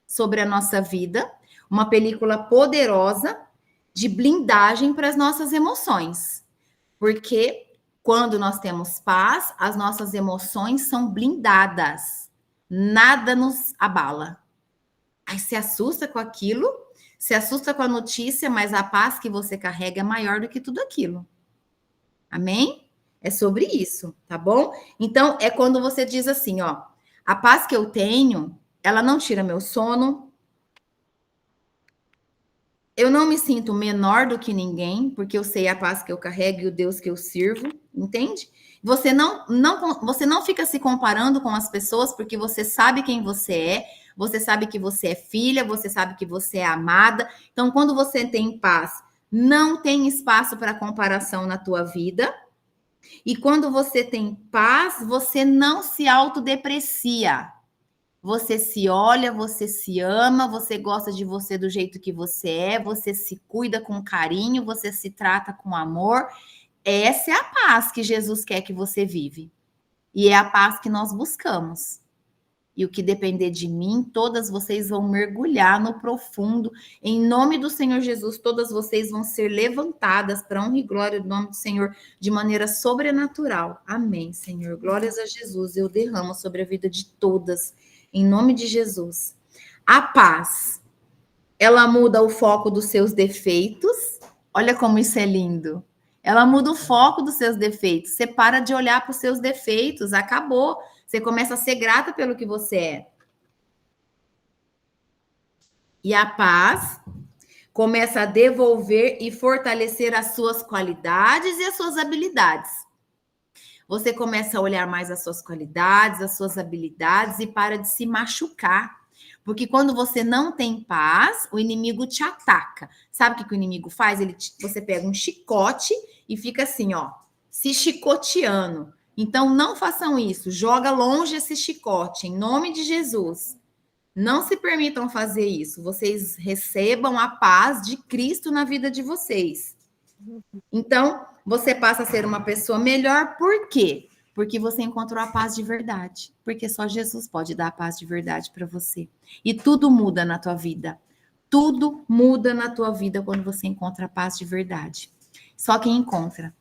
sobre a nossa vida, uma película poderosa de blindagem para as nossas emoções. Porque quando nós temos paz, as nossas emoções são blindadas. Nada nos abala. Aí se assusta com aquilo, se assusta com a notícia, mas a paz que você carrega é maior do que tudo aquilo. Amém? É sobre isso, tá bom? Então, é quando você diz assim, ó, a paz que eu tenho, ela não tira meu sono, eu não me sinto menor do que ninguém, porque eu sei a paz que eu carrego e o Deus que eu sirvo, entende? Você não fica se comparando com as pessoas, porque você sabe quem você sabe que você é filha, você sabe que você é amada. Então, quando você tem paz, não tem espaço para comparação na tua vida. E quando você tem paz, você não se autodeprecia. Você se olha, você se ama, você gosta de você do jeito que você se cuida com carinho, você se trata com amor. Essa é a paz que Jesus quer que você vive. E é a paz que nós buscamos. E o que depender de mim, todas vocês vão mergulhar no profundo. Em nome do Senhor Jesus, todas vocês vão ser levantadas para a honra e glória do nome do Senhor de maneira sobrenatural. Amém, Senhor. Glórias a Jesus. Eu derramo sobre a vida de todas, em nome de Jesus. A paz, ela muda o foco dos seus defeitos. Olha como isso é lindo. Ela muda o foco dos seus defeitos. Você para de olhar para os seus defeitos. Acabou. Você começa a ser grata pelo que você é. E a paz começa a devolver e fortalecer as suas qualidades e as suas habilidades. Você começa a olhar mais as suas qualidades, as suas habilidades e para de se machucar. Porque quando você não tem paz, o inimigo te ataca. Sabe o que o inimigo faz? Você pega um chicote e fica assim, ó, se chicoteando. Então, não façam isso. Joga longe esse chicote, em nome de Jesus. Não se permitam fazer isso. Vocês recebam a paz de Cristo na vida de vocês. Então, você passa a ser uma pessoa melhor. Por quê? Porque você encontrou a paz de verdade. Porque só Jesus pode dar a paz de verdade para você. E tudo muda na tua vida. Tudo muda na tua vida quando você encontra a paz de verdade. Só quem encontra.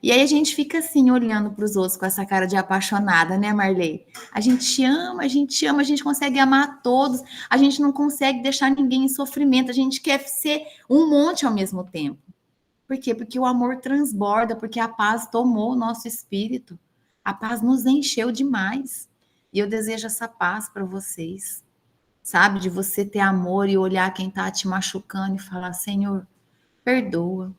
E aí a gente fica assim, olhando para os outros com essa cara de apaixonada, né, Marley? A gente ama, a gente consegue amar todos, a gente não consegue deixar ninguém em sofrimento, a gente quer ser um monte ao mesmo tempo. Por quê? Porque o amor transborda, porque a paz tomou o nosso espírito. A paz nos encheu demais. E eu desejo essa paz para vocês. Sabe? De você ter amor e olhar quem está te machucando e falar, Senhor, perdoa,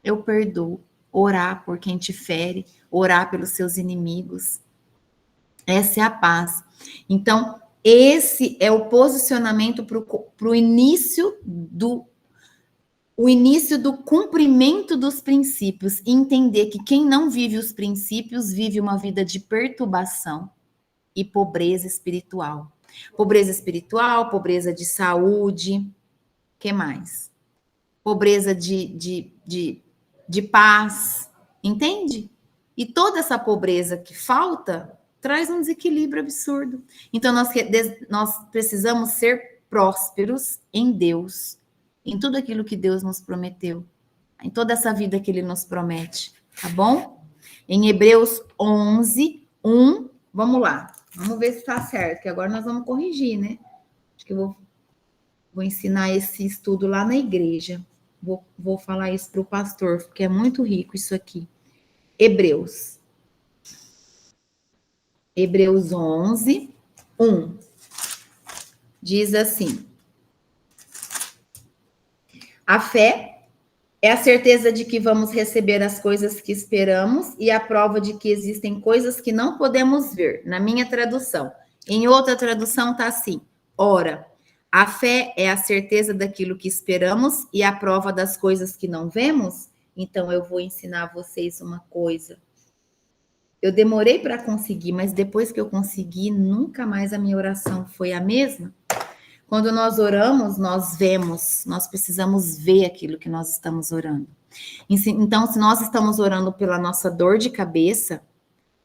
eu perdoo. Orar por quem te fere, orar pelos seus inimigos. Essa é a paz. Então, esse é o posicionamento para o início do cumprimento dos princípios. Entender que quem não vive os princípios vive uma vida de perturbação e pobreza espiritual. Pobreza espiritual, pobreza de saúde, que mais? Pobreza de paz, entende? E toda essa pobreza que falta traz um desequilíbrio absurdo. Então, nós precisamos ser prósperos em Deus, em tudo aquilo que Deus nos prometeu, em toda essa vida que Ele nos promete, tá bom? Em Hebreus 11, 1, vamos lá. Vamos ver se está certo, que agora nós vamos corrigir, né? Acho que eu vou ensinar esse estudo lá na igreja. Vou falar isso para o pastor, porque é muito rico isso aqui. Hebreus 11, 1. Diz assim: a fé é a certeza de que vamos receber as coisas que esperamos e a prova de que existem coisas que não podemos ver. Na minha tradução. Em outra tradução está assim: ora, a fé é a certeza daquilo que esperamos e a prova das coisas que não vemos. Então, eu vou ensinar vocês uma coisa. Eu demorei para conseguir, mas depois que eu consegui, nunca mais a minha oração foi a mesma. Quando nós oramos, nós vemos, nós precisamos ver aquilo que nós estamos orando. Então, se nós estamos orando pela nossa dor de cabeça,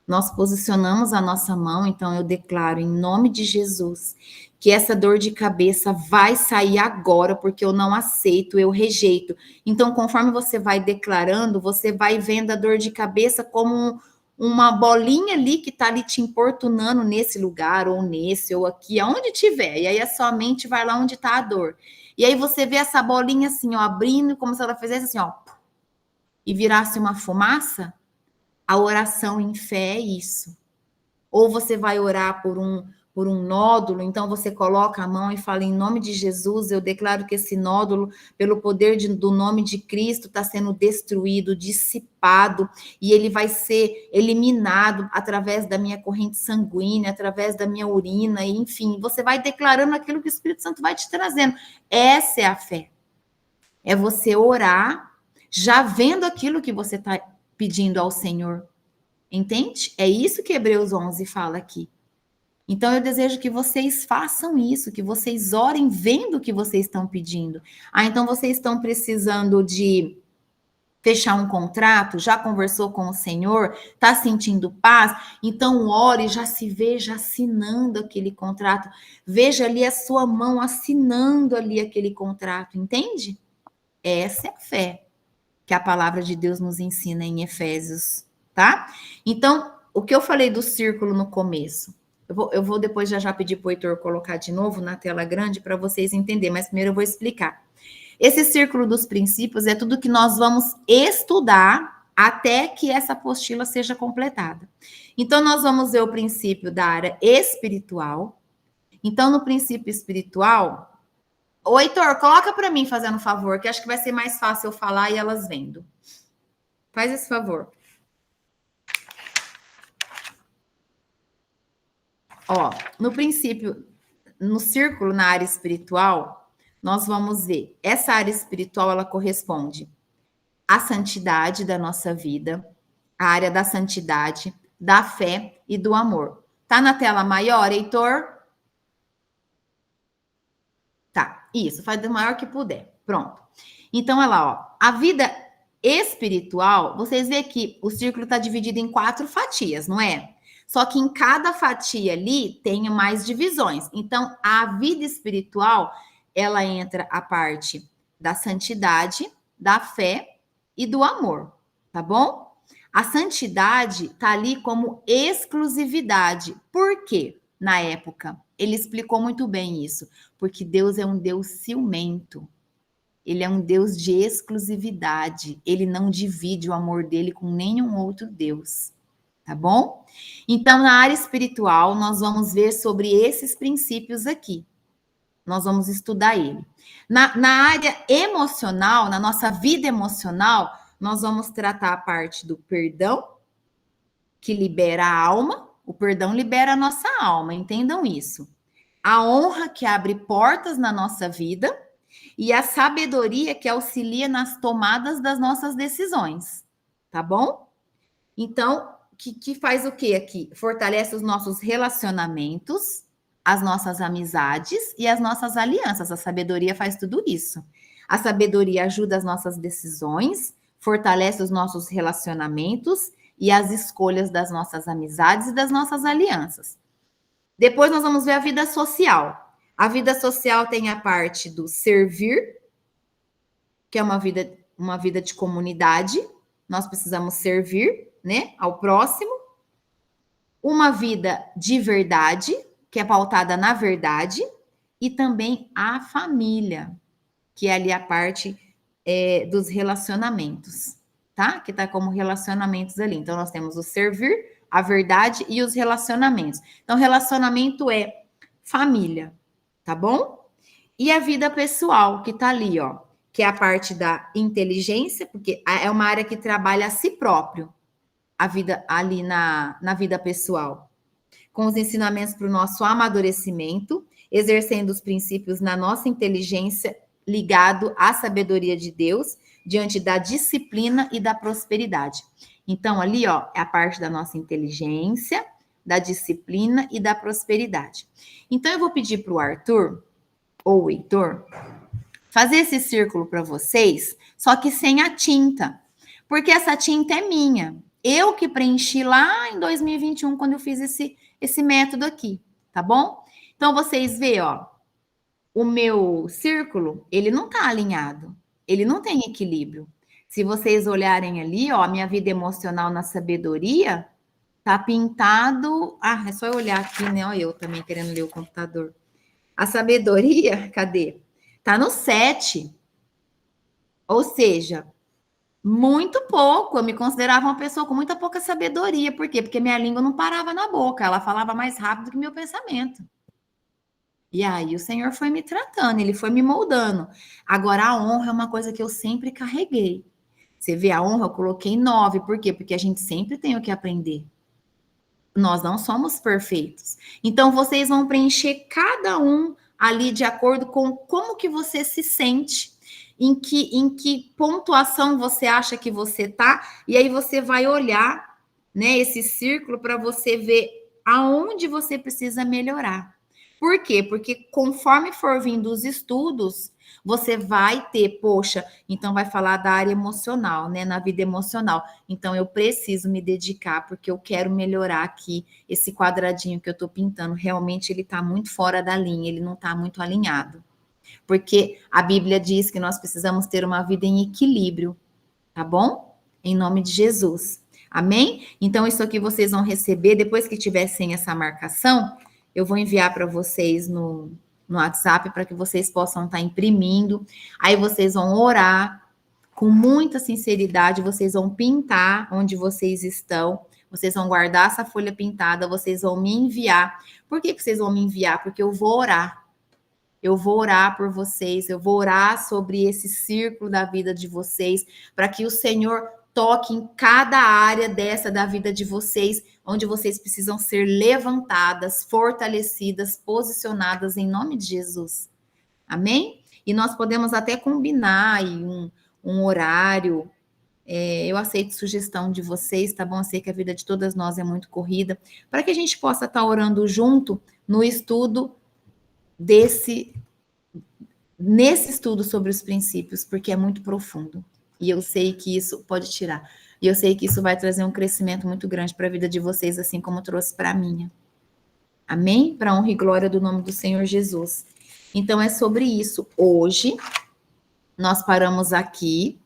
nós posicionamos a nossa mão, então eu declaro em nome de Jesus que essa dor de cabeça vai sair agora, porque eu não aceito, eu rejeito. Então, conforme você vai declarando, você vai vendo a dor de cabeça como uma bolinha ali que está ali te importunando nesse lugar, ou nesse, ou aqui, aonde tiver. E aí a sua mente vai lá onde está a dor. E aí você vê essa bolinha assim, ó, abrindo, como se ela fizesse assim, ó, e virasse uma fumaça. A oração em fé é isso. Ou você vai orar por um nódulo, então você coloca a mão e fala, em nome de Jesus, eu declaro que esse nódulo, pelo poder do nome de Cristo, está sendo destruído, dissipado, e ele vai ser eliminado através da minha corrente sanguínea, através da minha urina, enfim, você vai declarando aquilo que o Espírito Santo vai te trazendo. Essa é a fé. É você orar, já vendo aquilo que você está pedindo ao Senhor. Entende? É isso que Hebreus 11 fala aqui. Então, eu desejo que vocês façam isso, que vocês orem vendo o que vocês estão pedindo. Ah, então vocês estão precisando de fechar um contrato, já conversou com o Senhor, está sentindo paz, então ore, já se veja assinando aquele contrato, veja ali a sua mão assinando ali aquele contrato, entende? Essa é a fé que a palavra de Deus nos ensina em Efésios, tá? Então, o que eu falei do círculo no começo, eu vou depois já pedir para o Heitor colocar de novo na tela grande para vocês entenderem, mas primeiro eu vou explicar. Esse círculo dos princípios é tudo que nós vamos estudar até que essa apostila seja completada. Então, nós vamos ver o princípio da área espiritual. Então, no princípio espiritual, ô Heitor, coloca para mim, fazendo um favor, que acho que vai ser mais fácil eu falar e elas vendo. Faz esse favor. Ó, no princípio, no círculo na área espiritual, nós vamos ver, essa área espiritual, ela corresponde à santidade da nossa vida, a área da santidade, da fé e do amor. Tá na tela maior, Heitor? Tá, isso, faz do maior que puder. Pronto. Então, olha lá, ó, a vida espiritual, vocês veem que o círculo está dividido em 4 fatias, não é? Só que em cada fatia ali tem mais divisões. Então, a vida espiritual, ela entra a parte da santidade, da fé e do amor, tá bom? A santidade tá ali como exclusividade. Por quê? Na época, ele explicou muito bem isso. Porque Deus é um Deus ciumento. Ele é um Deus de exclusividade. Ele não divide o amor dele com nenhum outro Deus. Tá bom? Então, na área espiritual, nós vamos ver sobre esses princípios aqui. Nós vamos estudar ele. Na área emocional, na nossa vida emocional, nós vamos tratar a parte do perdão, que libera a alma. O perdão libera a nossa alma, entendam isso. A honra, que abre portas na nossa vida, e a sabedoria, que auxilia nas tomadas das nossas decisões. Tá bom? Então, que faz o quê aqui? Fortalece os nossos relacionamentos, as nossas amizades e as nossas alianças. A sabedoria faz tudo isso. A sabedoria ajuda as nossas decisões, fortalece os nossos relacionamentos e as escolhas das nossas amizades e das nossas alianças. Depois nós vamos ver a vida social. A vida social tem a parte do servir, que é uma vida de comunidade. Nós precisamos servir, né, ao próximo. Uma vida de verdade, que é pautada na verdade, e também a família, que é ali a parte dos relacionamentos, tá? Que tá como relacionamentos ali. Então, nós temos o servir, a verdade e os relacionamentos. Então, relacionamento é família, tá bom? E a vida pessoal, que tá ali, ó, que é a parte da inteligência, porque é uma área que trabalha a si próprio, a vida ali na vida pessoal, com os ensinamentos para o nosso amadurecimento, exercendo os princípios na nossa inteligência, ligado à sabedoria de Deus, diante da disciplina e da prosperidade. Então, ali, ó, é a parte da nossa inteligência, da disciplina e da prosperidade. Então, eu vou pedir para o Arthur, ou o Heitor, fazer esse círculo para vocês, só que sem a tinta, porque essa tinta é minha. Eu que preenchi lá em 2021, quando eu fiz esse método aqui, tá bom? Então, vocês veem, ó, o meu círculo, ele não tá alinhado, ele não tem equilíbrio. Se vocês olharem ali, ó, a minha vida emocional na sabedoria, tá pintado... Ah, é só eu olhar aqui, né? Ó, eu também querendo ler o computador. A sabedoria, cadê? Tá no 7. Ou seja... Muito pouco, eu me considerava uma pessoa com muita pouca sabedoria. Por quê? Porque minha língua não parava na boca, ela falava mais rápido que meu pensamento. E aí o Senhor foi me tratando, ele foi me moldando. Agora, a honra é uma coisa que eu sempre carreguei. Você vê, a honra eu coloquei 9, por quê? Porque a gente sempre tem o que aprender. Nós não somos perfeitos. Então, vocês vão preencher cada um ali de acordo com como que você se sente. Em que pontuação você acha que você tá, e aí você vai olhar, né, esse círculo para você ver aonde você precisa melhorar. Por quê? Porque conforme for vindo os estudos, você vai ter, poxa, então vai falar da área emocional, né? Na vida emocional. Então eu preciso me dedicar porque eu quero melhorar aqui esse quadradinho que eu tô pintando. Realmente ele tá muito fora da linha, ele não tá muito alinhado. Porque a Bíblia diz que nós precisamos ter uma vida em equilíbrio, tá bom? Em nome de Jesus. Amém? Então, isso aqui vocês vão receber, depois que tiver sem essa marcação, eu vou enviar para vocês no WhatsApp para que vocês possam estar imprimindo. Aí vocês vão orar com muita sinceridade, vocês vão pintar onde vocês estão, vocês vão guardar essa folha pintada, vocês vão me enviar. Por que vocês vão me enviar? Porque eu vou orar. Eu vou orar por vocês, eu vou orar sobre esse círculo da vida de vocês, para que o Senhor toque em cada área dessa da vida de vocês, onde vocês precisam ser levantadas, fortalecidas, posicionadas em nome de Jesus. Amém? E nós podemos até combinar aí um horário. Eu aceito sugestão de vocês, tá bom? Eu sei que a vida de todas nós é muito corrida, para que a gente possa estar orando junto no estudo nesse estudo sobre os princípios, porque é muito profundo. E eu sei que isso pode tirar. E eu sei que isso vai trazer um crescimento muito grande para a vida de vocês, assim como trouxe para a minha. Amém? Para a honra e glória do nome do Senhor Jesus. Então, é sobre isso. Hoje, nós paramos aqui,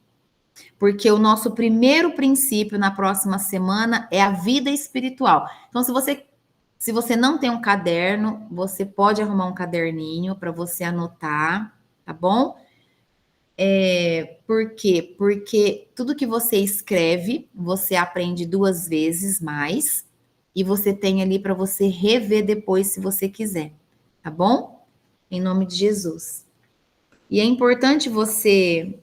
porque o nosso primeiro princípio na próxima semana é a vida espiritual. Então, se você não tem um caderno, você pode arrumar um caderninho para você anotar, tá bom? Por quê? Porque tudo que você escreve, você aprende 2 vezes mais e você tem ali para você rever depois, se você quiser, tá bom? Em nome de Jesus. E é importante você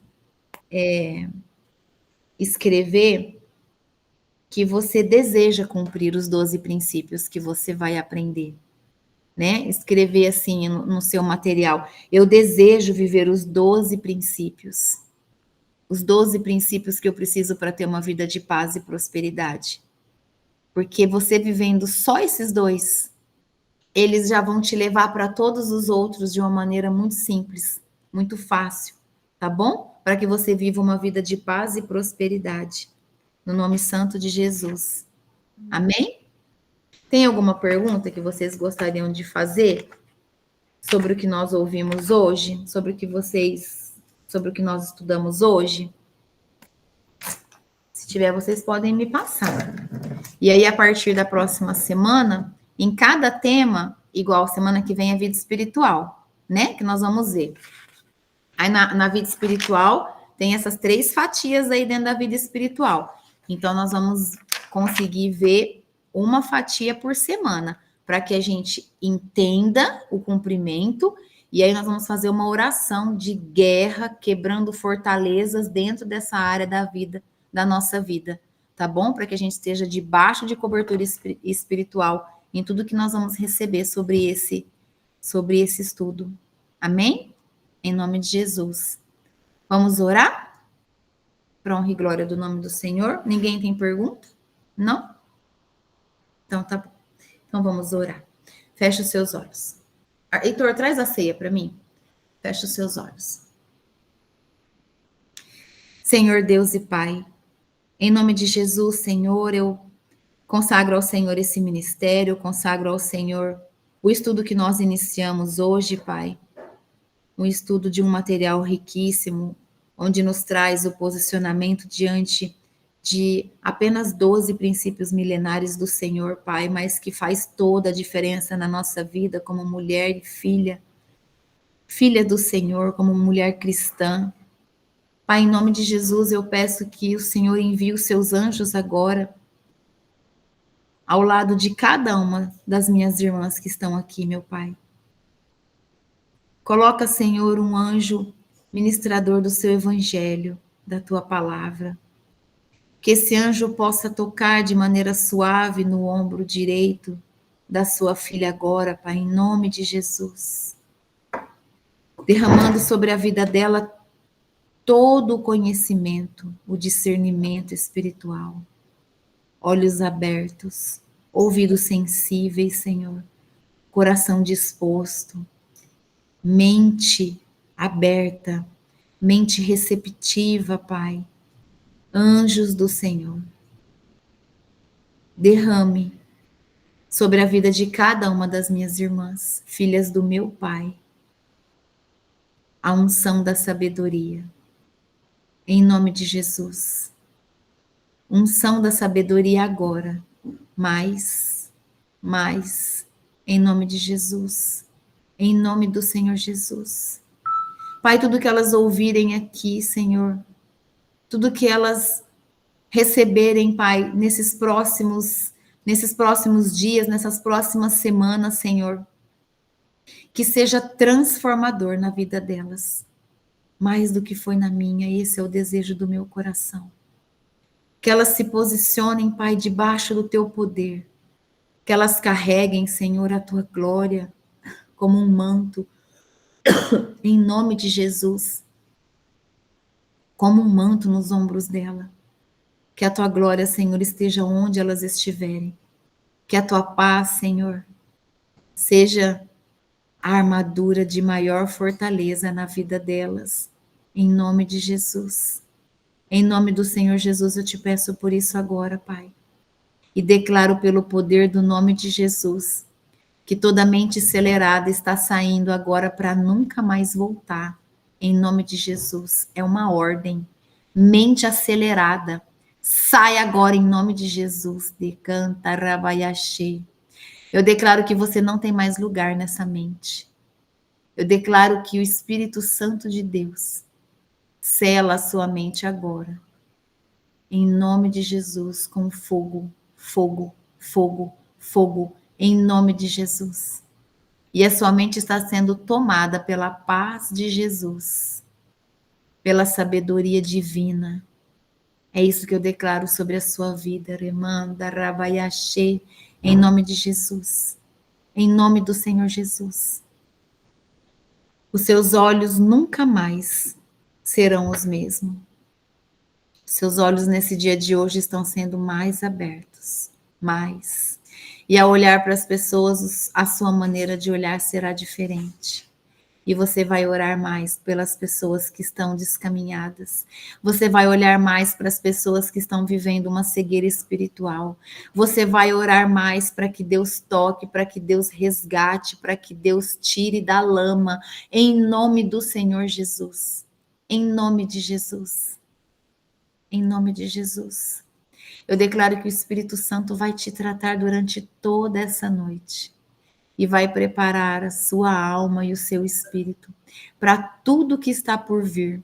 escrever que você deseja cumprir os 12 princípios que você vai aprender, né? Escrever assim no seu material. Eu desejo viver os 12 princípios. Os 12 princípios que eu preciso para ter uma vida de paz e prosperidade. Porque você vivendo só esses 2, eles já vão te levar para todos os outros de uma maneira muito simples, muito fácil, tá bom? Para que você viva uma vida de paz e prosperidade. No nome santo de Jesus. Amém? Tem alguma pergunta que vocês gostariam de fazer sobre o que nós ouvimos hoje? Sobre o que nós estudamos hoje? Se tiver, vocês podem me passar. E aí, a partir da próxima semana, em cada tema, igual semana que vem é vida espiritual, né? Que nós vamos ver. Aí, na vida espiritual, tem essas 3 fatias aí dentro da vida espiritual. Então, nós vamos conseguir ver uma fatia por semana, para que a gente entenda o cumprimento, e aí nós vamos fazer uma oração de guerra, quebrando fortalezas dentro dessa área da vida, da nossa vida, tá bom? Para que a gente esteja debaixo de cobertura espiritual em tudo que nós vamos receber sobre esse estudo. Amém? Em nome de Jesus. Vamos orar? Para honra e glória do nome do Senhor. Ninguém tem pergunta? Não? Então tá bom. Então vamos orar. Fecha os seus olhos. Heitor, traz a ceia para mim. Fecha os seus olhos. Senhor Deus e Pai, em nome de Jesus, Senhor, eu consagro ao Senhor esse ministério, eu consagro ao Senhor o estudo que nós iniciamos hoje, Pai. Um estudo de um material riquíssimo, onde nos traz o posicionamento diante de apenas 12 princípios milenares do Senhor, Pai, mas que faz toda a diferença na nossa vida como mulher e filha do Senhor, como mulher cristã. Pai, em nome de Jesus, eu peço que o Senhor envie os seus anjos agora ao lado de cada uma das minhas irmãs que estão aqui, meu Pai. Coloca, Senhor, um anjo ministrador do seu evangelho, da tua palavra. Que esse anjo possa tocar de maneira suave no ombro direito da sua filha agora, Pai, em nome de Jesus. Derramando sobre a vida dela todo o conhecimento, o discernimento espiritual. Olhos abertos, ouvidos sensíveis, Senhor, coração disposto, mente aberta, mente receptiva, Pai. Anjos do Senhor, derrame sobre a vida de cada uma das minhas irmãs, filhas do meu Pai, a unção da sabedoria, em nome de Jesus. Unção da sabedoria agora, mais, em nome de Jesus, em nome do Senhor Jesus. Pai, tudo que elas ouvirem aqui, Senhor, tudo que elas receberem, Pai, nesses próximos dias, nessas próximas semanas, Senhor, que seja transformador na vida delas, mais do que foi na minha. Esse é o desejo do meu coração. Que elas se posicionem, Pai, debaixo do teu poder, que elas carreguem, Senhor, a tua glória como um manto, em nome de Jesus, como um manto nos ombros dela. Que a tua glória, Senhor, esteja onde elas estiverem. Que a tua paz, Senhor, seja a armadura de maior fortaleza na vida delas, em nome de Jesus. Em nome do Senhor Jesus, eu te peço por isso agora, Pai. E declaro pelo poder do nome de Jesus, que toda mente acelerada está saindo agora para nunca mais voltar. Em nome de Jesus, é uma ordem. Mente acelerada, sai agora em nome de Jesus. Decanta rabaiaxê. Eu declaro que você não tem mais lugar nessa mente. Eu declaro que o Espírito Santo de Deus sela a sua mente agora. Em nome de Jesus, com fogo, fogo, fogo, fogo, em nome de Jesus. E a sua mente está sendo tomada pela paz de Jesus, pela sabedoria divina. É isso que eu declaro sobre a sua vida, Remanda Rabaiaxê, em nome de Jesus, em nome do Senhor Jesus. Os seus olhos nunca mais serão os mesmos. Seus olhos nesse dia de hoje estão sendo mais abertos, mais. E ao olhar para as pessoas, a sua maneira de olhar será diferente. E você vai orar mais pelas pessoas que estão descaminhadas. Você vai olhar mais para as pessoas que estão vivendo uma cegueira espiritual. Você vai orar mais para que Deus toque, para que Deus resgate, para que Deus tire da lama, em nome do Senhor Jesus. Em nome de Jesus. Em nome de Jesus. Eu declaro que o Espírito Santo vai te tratar durante toda essa noite e vai preparar a sua alma e o seu espírito para tudo que está por vir,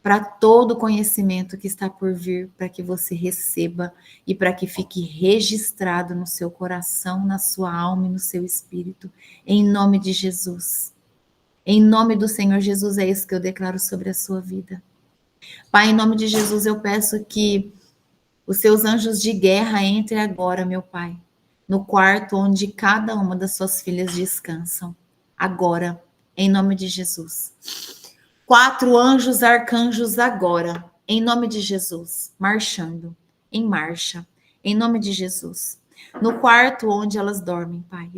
para todo o conhecimento que está por vir, para que você receba e para que fique registrado no seu coração, na sua alma e no seu espírito, em nome de Jesus. Em nome do Senhor Jesus, é isso que eu declaro sobre a sua vida. Pai, em nome de Jesus, eu peço que os seus anjos de guerra entrem agora, meu Pai, no quarto onde cada uma das suas filhas descansam. Agora, em nome de Jesus. 4 anjos arcanjos agora, em nome de Jesus, marchando, em marcha, em nome de Jesus. No quarto onde elas dormem, Pai.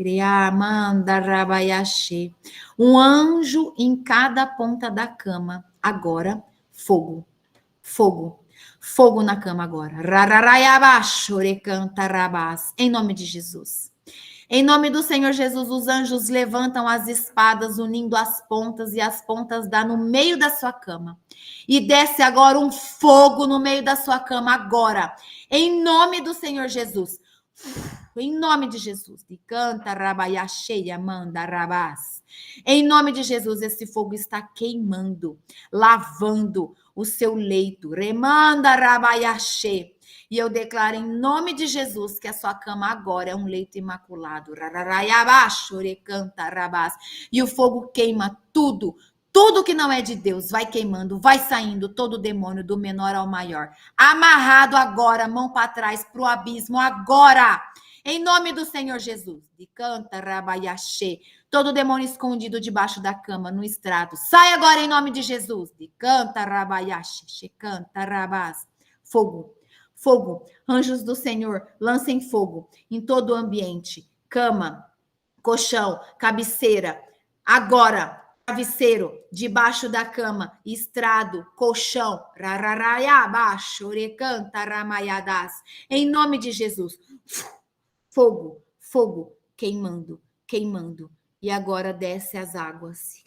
Um anjo em cada ponta da cama. Agora, fogo, fogo. Fogo na cama agora. Em nome de Jesus. Em nome do Senhor Jesus, os anjos levantam as espadas, unindo as pontas, e as pontas dá no meio da sua cama. E desce agora um fogo no meio da sua cama agora. Em nome do Senhor Jesus. Em nome de Jesus. Canta rabaiaxeia, manda rabás. Em nome de Jesus, esse fogo está queimando, lavando o seu leito. Remanda rabaiaxê. E eu declaro em nome de Jesus que a sua cama agora é um leito imaculado. E o fogo queima tudo. Tudo que não é de Deus vai queimando, vai saindo todo demônio do menor ao maior. Amarrado agora, mão para trás, para o abismo agora. Em nome do Senhor Jesus. De canta rabaiaxê. Todo demônio escondido debaixo da cama, no estrado. Sai agora em nome de Jesus. De canta rabaiaxê. Canta rabás. Fogo. fogo. Anjos do Senhor, lancem fogo em todo o ambiente. Cama, colchão, cabeceira. Agora, travesseiro, debaixo da cama, estrado, colchão. Em nome de Jesus. Fogo, fogo, queimando, queimando. E agora desce as águas.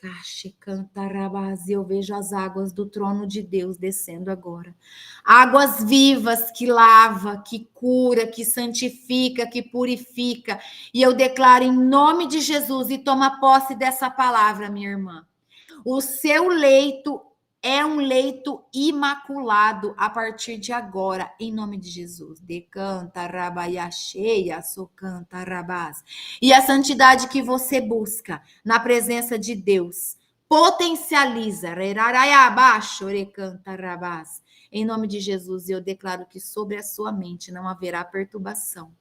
Eu vejo as águas do trono de Deus descendo agora. Águas vivas que lava, que cura, que santifica, que purifica. E eu declaro em nome de Jesus, e toma posse dessa palavra, minha irmã. O seu leito é um leito imaculado a partir de agora, em nome de Jesus. Decanta, rabaiacheia, socanta, rabás. E a santidade que você busca na presença de Deus potencializa. Em nome de Jesus, eu declaro que sobre a sua mente não haverá perturbação.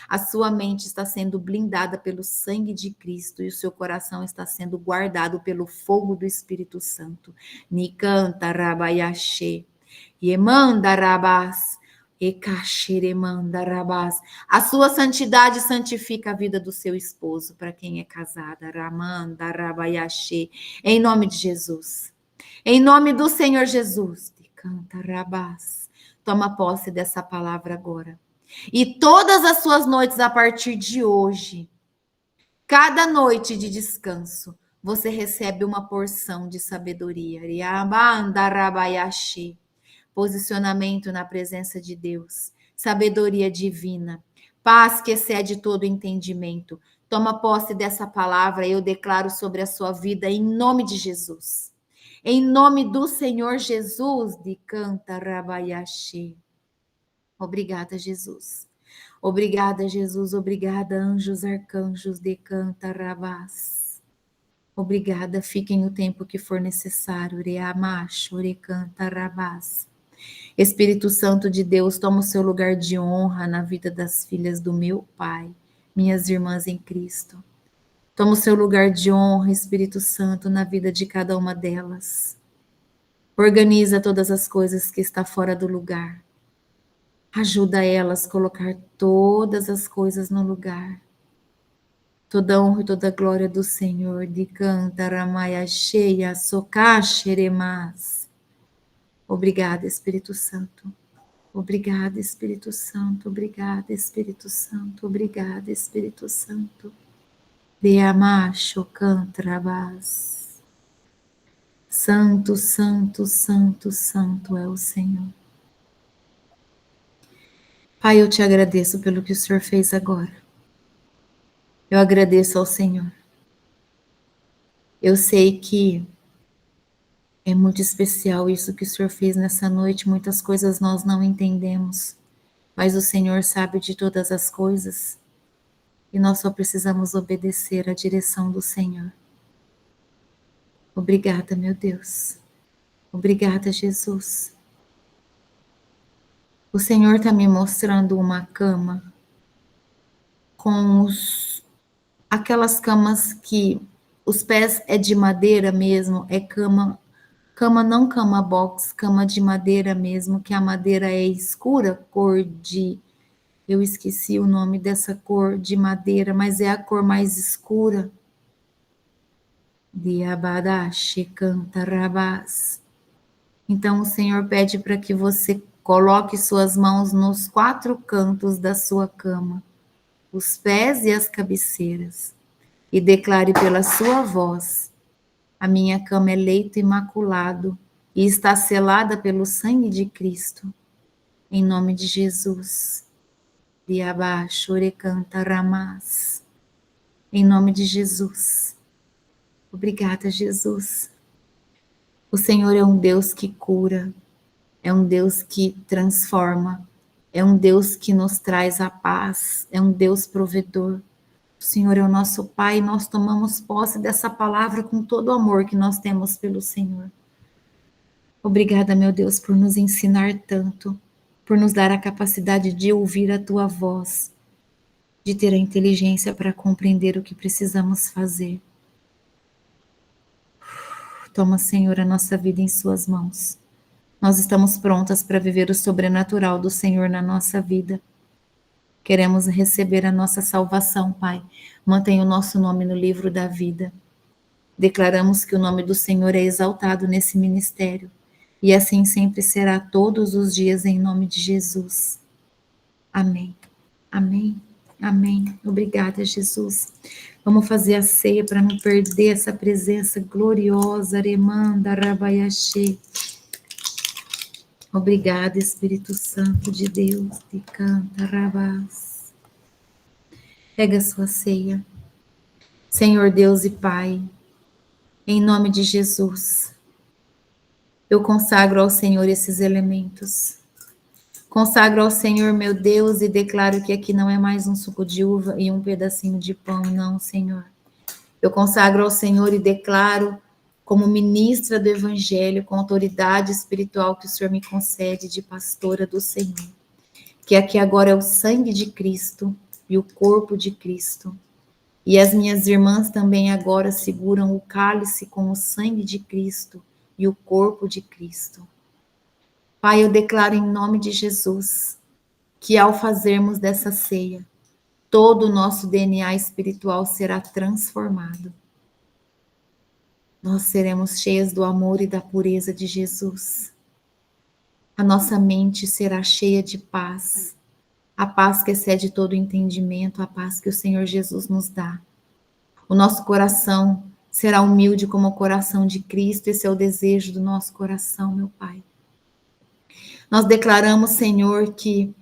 A sua mente está sendo blindada pelo sangue de Cristo e o seu coração está sendo guardado pelo fogo do Espírito Santo. Nikanta rabaiache, yemanda rabás, ekasheremanda rabás. A sua santidade santifica a vida do seu esposo, para quem é casada. Ramanda rabaiache, em nome de Jesus. Em nome do Senhor Jesus. Nikanta rabás. Toma posse dessa palavra agora. E todas as suas noites a partir de hoje, cada noite de descanso, você recebe uma porção de sabedoria. Posicionamento na presença de Deus, sabedoria divina, paz que excede todo entendimento. Toma posse dessa palavra, eu declaro sobre a sua vida em nome de Jesus. Em nome do Senhor Jesus, de canta rabaiaxê. Obrigada, Jesus. Obrigada, Jesus. Obrigada, anjos, arcanjos, decanta, rabás. Obrigada, fiquem o tempo que for necessário. Reamacho, recanta, rabás. Espírito Santo de Deus, toma o seu lugar de honra na vida das filhas do meu Pai, minhas irmãs em Cristo. Toma o seu lugar de honra, Espírito Santo, na vida de cada uma delas. Organiza todas as coisas que está fora do lugar. Ajuda elas a colocar todas as coisas no lugar. Toda honra e toda glória do Senhor. De canta, ramaia cheia, socaxeremas. Obrigada, Espírito Santo. Obrigada, Espírito Santo. Obrigada, Espírito Santo. Obrigada, Espírito Santo. De amacho cantrabás. Santo, santo, santo, santo é o Senhor. Pai, eu te agradeço pelo que o Senhor fez agora. Eu agradeço ao Senhor. Eu sei que é muito especial isso que o Senhor fez nessa noite. Muitas coisas nós não entendemos, mas o Senhor sabe de todas as coisas. E nós só precisamos obedecer à direção do Senhor. Obrigada, meu Deus. Obrigada, Jesus. O Senhor está me mostrando uma cama com aquelas camas que os pés é de madeira mesmo, é cama não cama box, cama de madeira mesmo, que a madeira é escura, cor de, eu esqueci o nome dessa cor de madeira, mas é a cor mais escura. Diabadashi cantarabás. Então o Senhor pede para que você coloque suas mãos nos 4 cantos da sua cama, os pés e as cabeceiras, e declare pela sua voz: a minha cama é leito imaculado e está selada pelo sangue de Cristo. Em nome de Jesus. Diabaxo recanta ramás. Em nome de Jesus. Obrigada, Jesus. O Senhor é um Deus que cura, é um Deus que transforma, é um Deus que nos traz a paz, é um Deus provedor. O Senhor é o nosso Pai e nós tomamos posse dessa palavra com todo o amor que nós temos pelo Senhor. Obrigada, meu Deus, por nos ensinar tanto, por nos dar a capacidade de ouvir a Tua voz, de ter a inteligência para compreender o que precisamos fazer. Toma, Senhor, a nossa vida em Suas mãos. Nós estamos prontas para viver o sobrenatural do Senhor na nossa vida. Queremos receber a nossa salvação, Pai. Mantenha o nosso nome no livro da vida. Declaramos que o nome do Senhor é exaltado nesse ministério. E assim sempre será todos os dias em nome de Jesus. Amém. Amém. Amém. Obrigada, Jesus. Vamos fazer a ceia para não perder essa presença gloriosa. Remanda Rabayashe. Obrigada, Espírito Santo de Deus. Te canta, Rabás. Pega a sua ceia. Senhor Deus e Pai, em nome de Jesus, eu consagro ao Senhor esses elementos. Consagro ao Senhor, meu Deus, e declaro que aqui não é mais um suco de uva e um pedacinho de pão, não, Senhor. Eu consagro ao Senhor e declaro, como ministra do Evangelho, com autoridade espiritual que o Senhor me concede de pastora do Senhor, que aqui agora é o sangue de Cristo e o corpo de Cristo. E as minhas irmãs também agora seguram o cálice com o sangue de Cristo e o corpo de Cristo. Pai, eu declaro em nome de Jesus que ao fazermos dessa ceia, todo o nosso DNA espiritual será transformado. Nós seremos cheias do amor e da pureza de Jesus. A nossa mente será cheia de paz, a paz que excede todo o entendimento, a paz que o Senhor Jesus nos dá. O nosso coração será humilde como o coração de Cristo, esse é o desejo do nosso coração, meu Pai. Nós declaramos, Senhor, que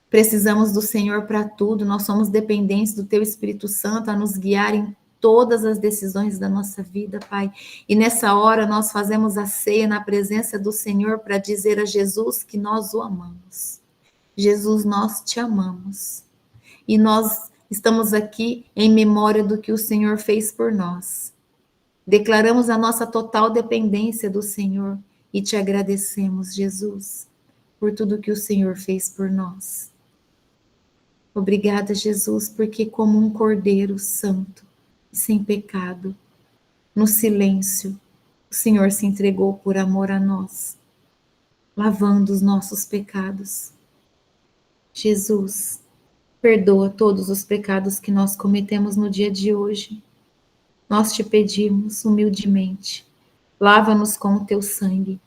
precisamos do Senhor para tudo, nós somos dependentes do Teu Espírito Santo a nos guiar em todas as decisões da nossa vida, Pai. E nessa hora nós fazemos a ceia na presença do Senhor para dizer a Jesus que nós o amamos. Jesus, nós te amamos. E nós estamos aqui em memória do que o Senhor fez por nós. Declaramos a nossa total dependência do Senhor e te agradecemos, Jesus, por tudo que o Senhor fez por nós. Obrigada, Jesus, porque como um cordeiro santo e sem pecado, no silêncio, o Senhor se entregou por amor a nós, lavando os nossos pecados. Jesus, perdoa todos os pecados que nós cometemos no dia de hoje. Nós te pedimos humildemente, lava-nos com o teu sangue.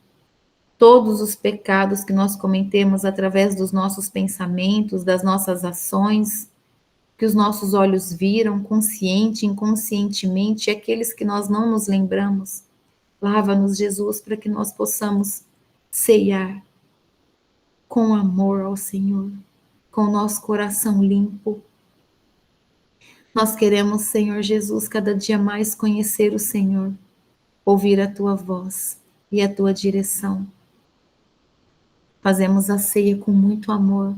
Todos os pecados que nós cometemos através dos nossos pensamentos, das nossas ações, que os nossos olhos viram, consciente, inconscientemente, e aqueles que nós não nos lembramos. Lava-nos, Jesus, para que nós possamos ceiar com amor ao Senhor, com o nosso coração limpo. Nós queremos, Senhor Jesus, cada dia mais conhecer o Senhor, ouvir a Tua voz e a Tua direção. Fazemos a ceia com muito amor,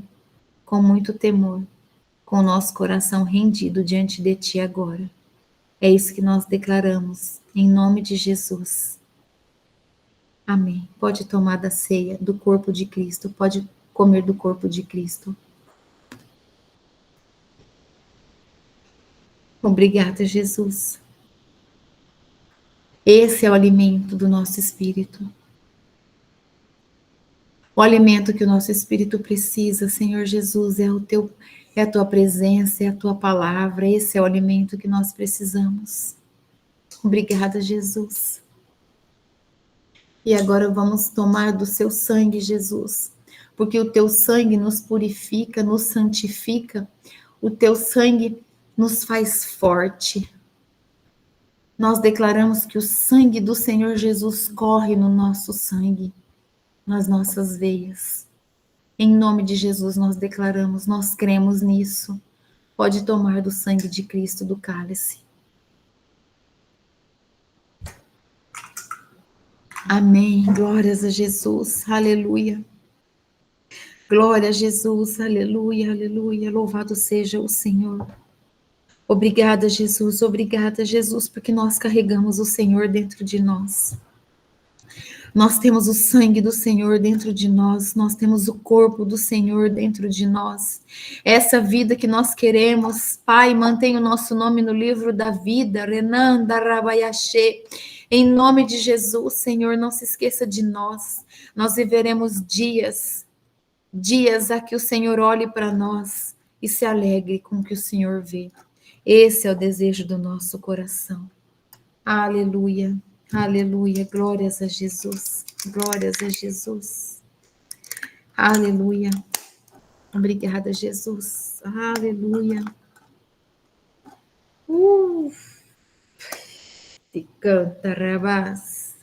com muito temor, com o nosso coração rendido diante de Ti agora. É isso que nós declaramos, em nome de Jesus. Amém. Pode tomar da ceia do corpo de Cristo, pode comer do corpo de Cristo. Obrigada, Jesus. Esse é o alimento do nosso espírito. O alimento que o nosso espírito precisa, Senhor Jesus, é a tua presença, é a tua palavra. Esse é o alimento que nós precisamos. Obrigada, Jesus. E agora vamos tomar do seu sangue, Jesus, porque o teu sangue nos purifica, nos santifica, o teu sangue nos faz forte. Nós declaramos que o sangue do Senhor Jesus corre no nosso sangue, nas nossas veias. Em nome de Jesus nós declaramos, nós cremos nisso. Pode tomar do sangue de Cristo, do cálice. Amém. Glórias a Jesus. Aleluia. Glória a Jesus. Aleluia, aleluia. Louvado seja o Senhor. Obrigada, Jesus, porque nós carregamos o Senhor dentro de nós. Nós temos o sangue do Senhor dentro de nós, nós temos o corpo do Senhor dentro de nós. Essa vida que nós queremos, Pai, mantenha o nosso nome no livro da vida, Renan Darabayashe. Em nome de Jesus, Senhor, não se esqueça de nós. Nós viveremos dias a que o Senhor olhe para nós e se alegre com o que o Senhor vê. Esse é o desejo do nosso coração. Aleluia, aleluia, glórias a Jesus, glórias a Jesus. Aleluia. Obrigada, Jesus. Aleluia. Te canta, rabás.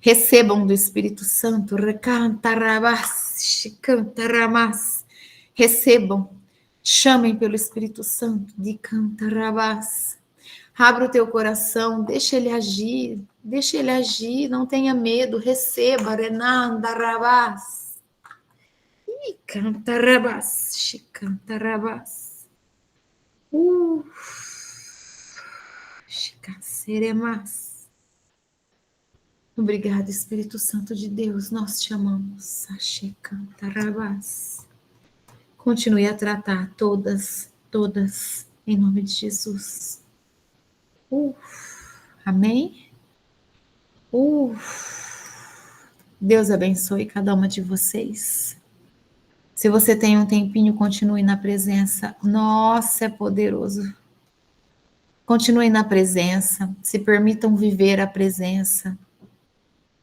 Recebam do Espírito Santo. Recanta, rabás. Canta, rabás. Recebam. Chamem pelo Espírito Santo. De canta, rabás. Abra o teu coração. Deixa ele agir. Deixa ele agir. Não tenha medo. Receba. Renanda, rabás. Canta, rabás. Canta, rabás. Seremos. Obrigada, Espírito Santo de Deus, nós te amamos. Continue a tratar todas, em nome de Jesus. Amém? Deus abençoe cada uma de vocês. Se você tem um tempinho, continue na presença. Nossa, é poderoso. Continue na presença. Se permitam viver a presença.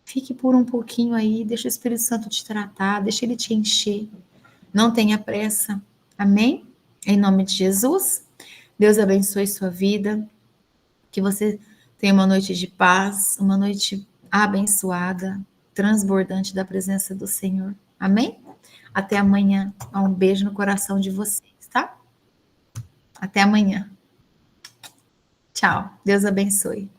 Fique por um pouquinho aí. Deixa o Espírito Santo te tratar. Deixa ele te encher. Não tenha pressa. Amém? Em nome de Jesus. Deus abençoe sua vida. Que você tenha uma noite de paz. Uma noite abençoada. Transbordante da presença do Senhor. Amém? Até amanhã. Um beijo no coração de vocês, tá? Até amanhã. Tchau. Deus abençoe.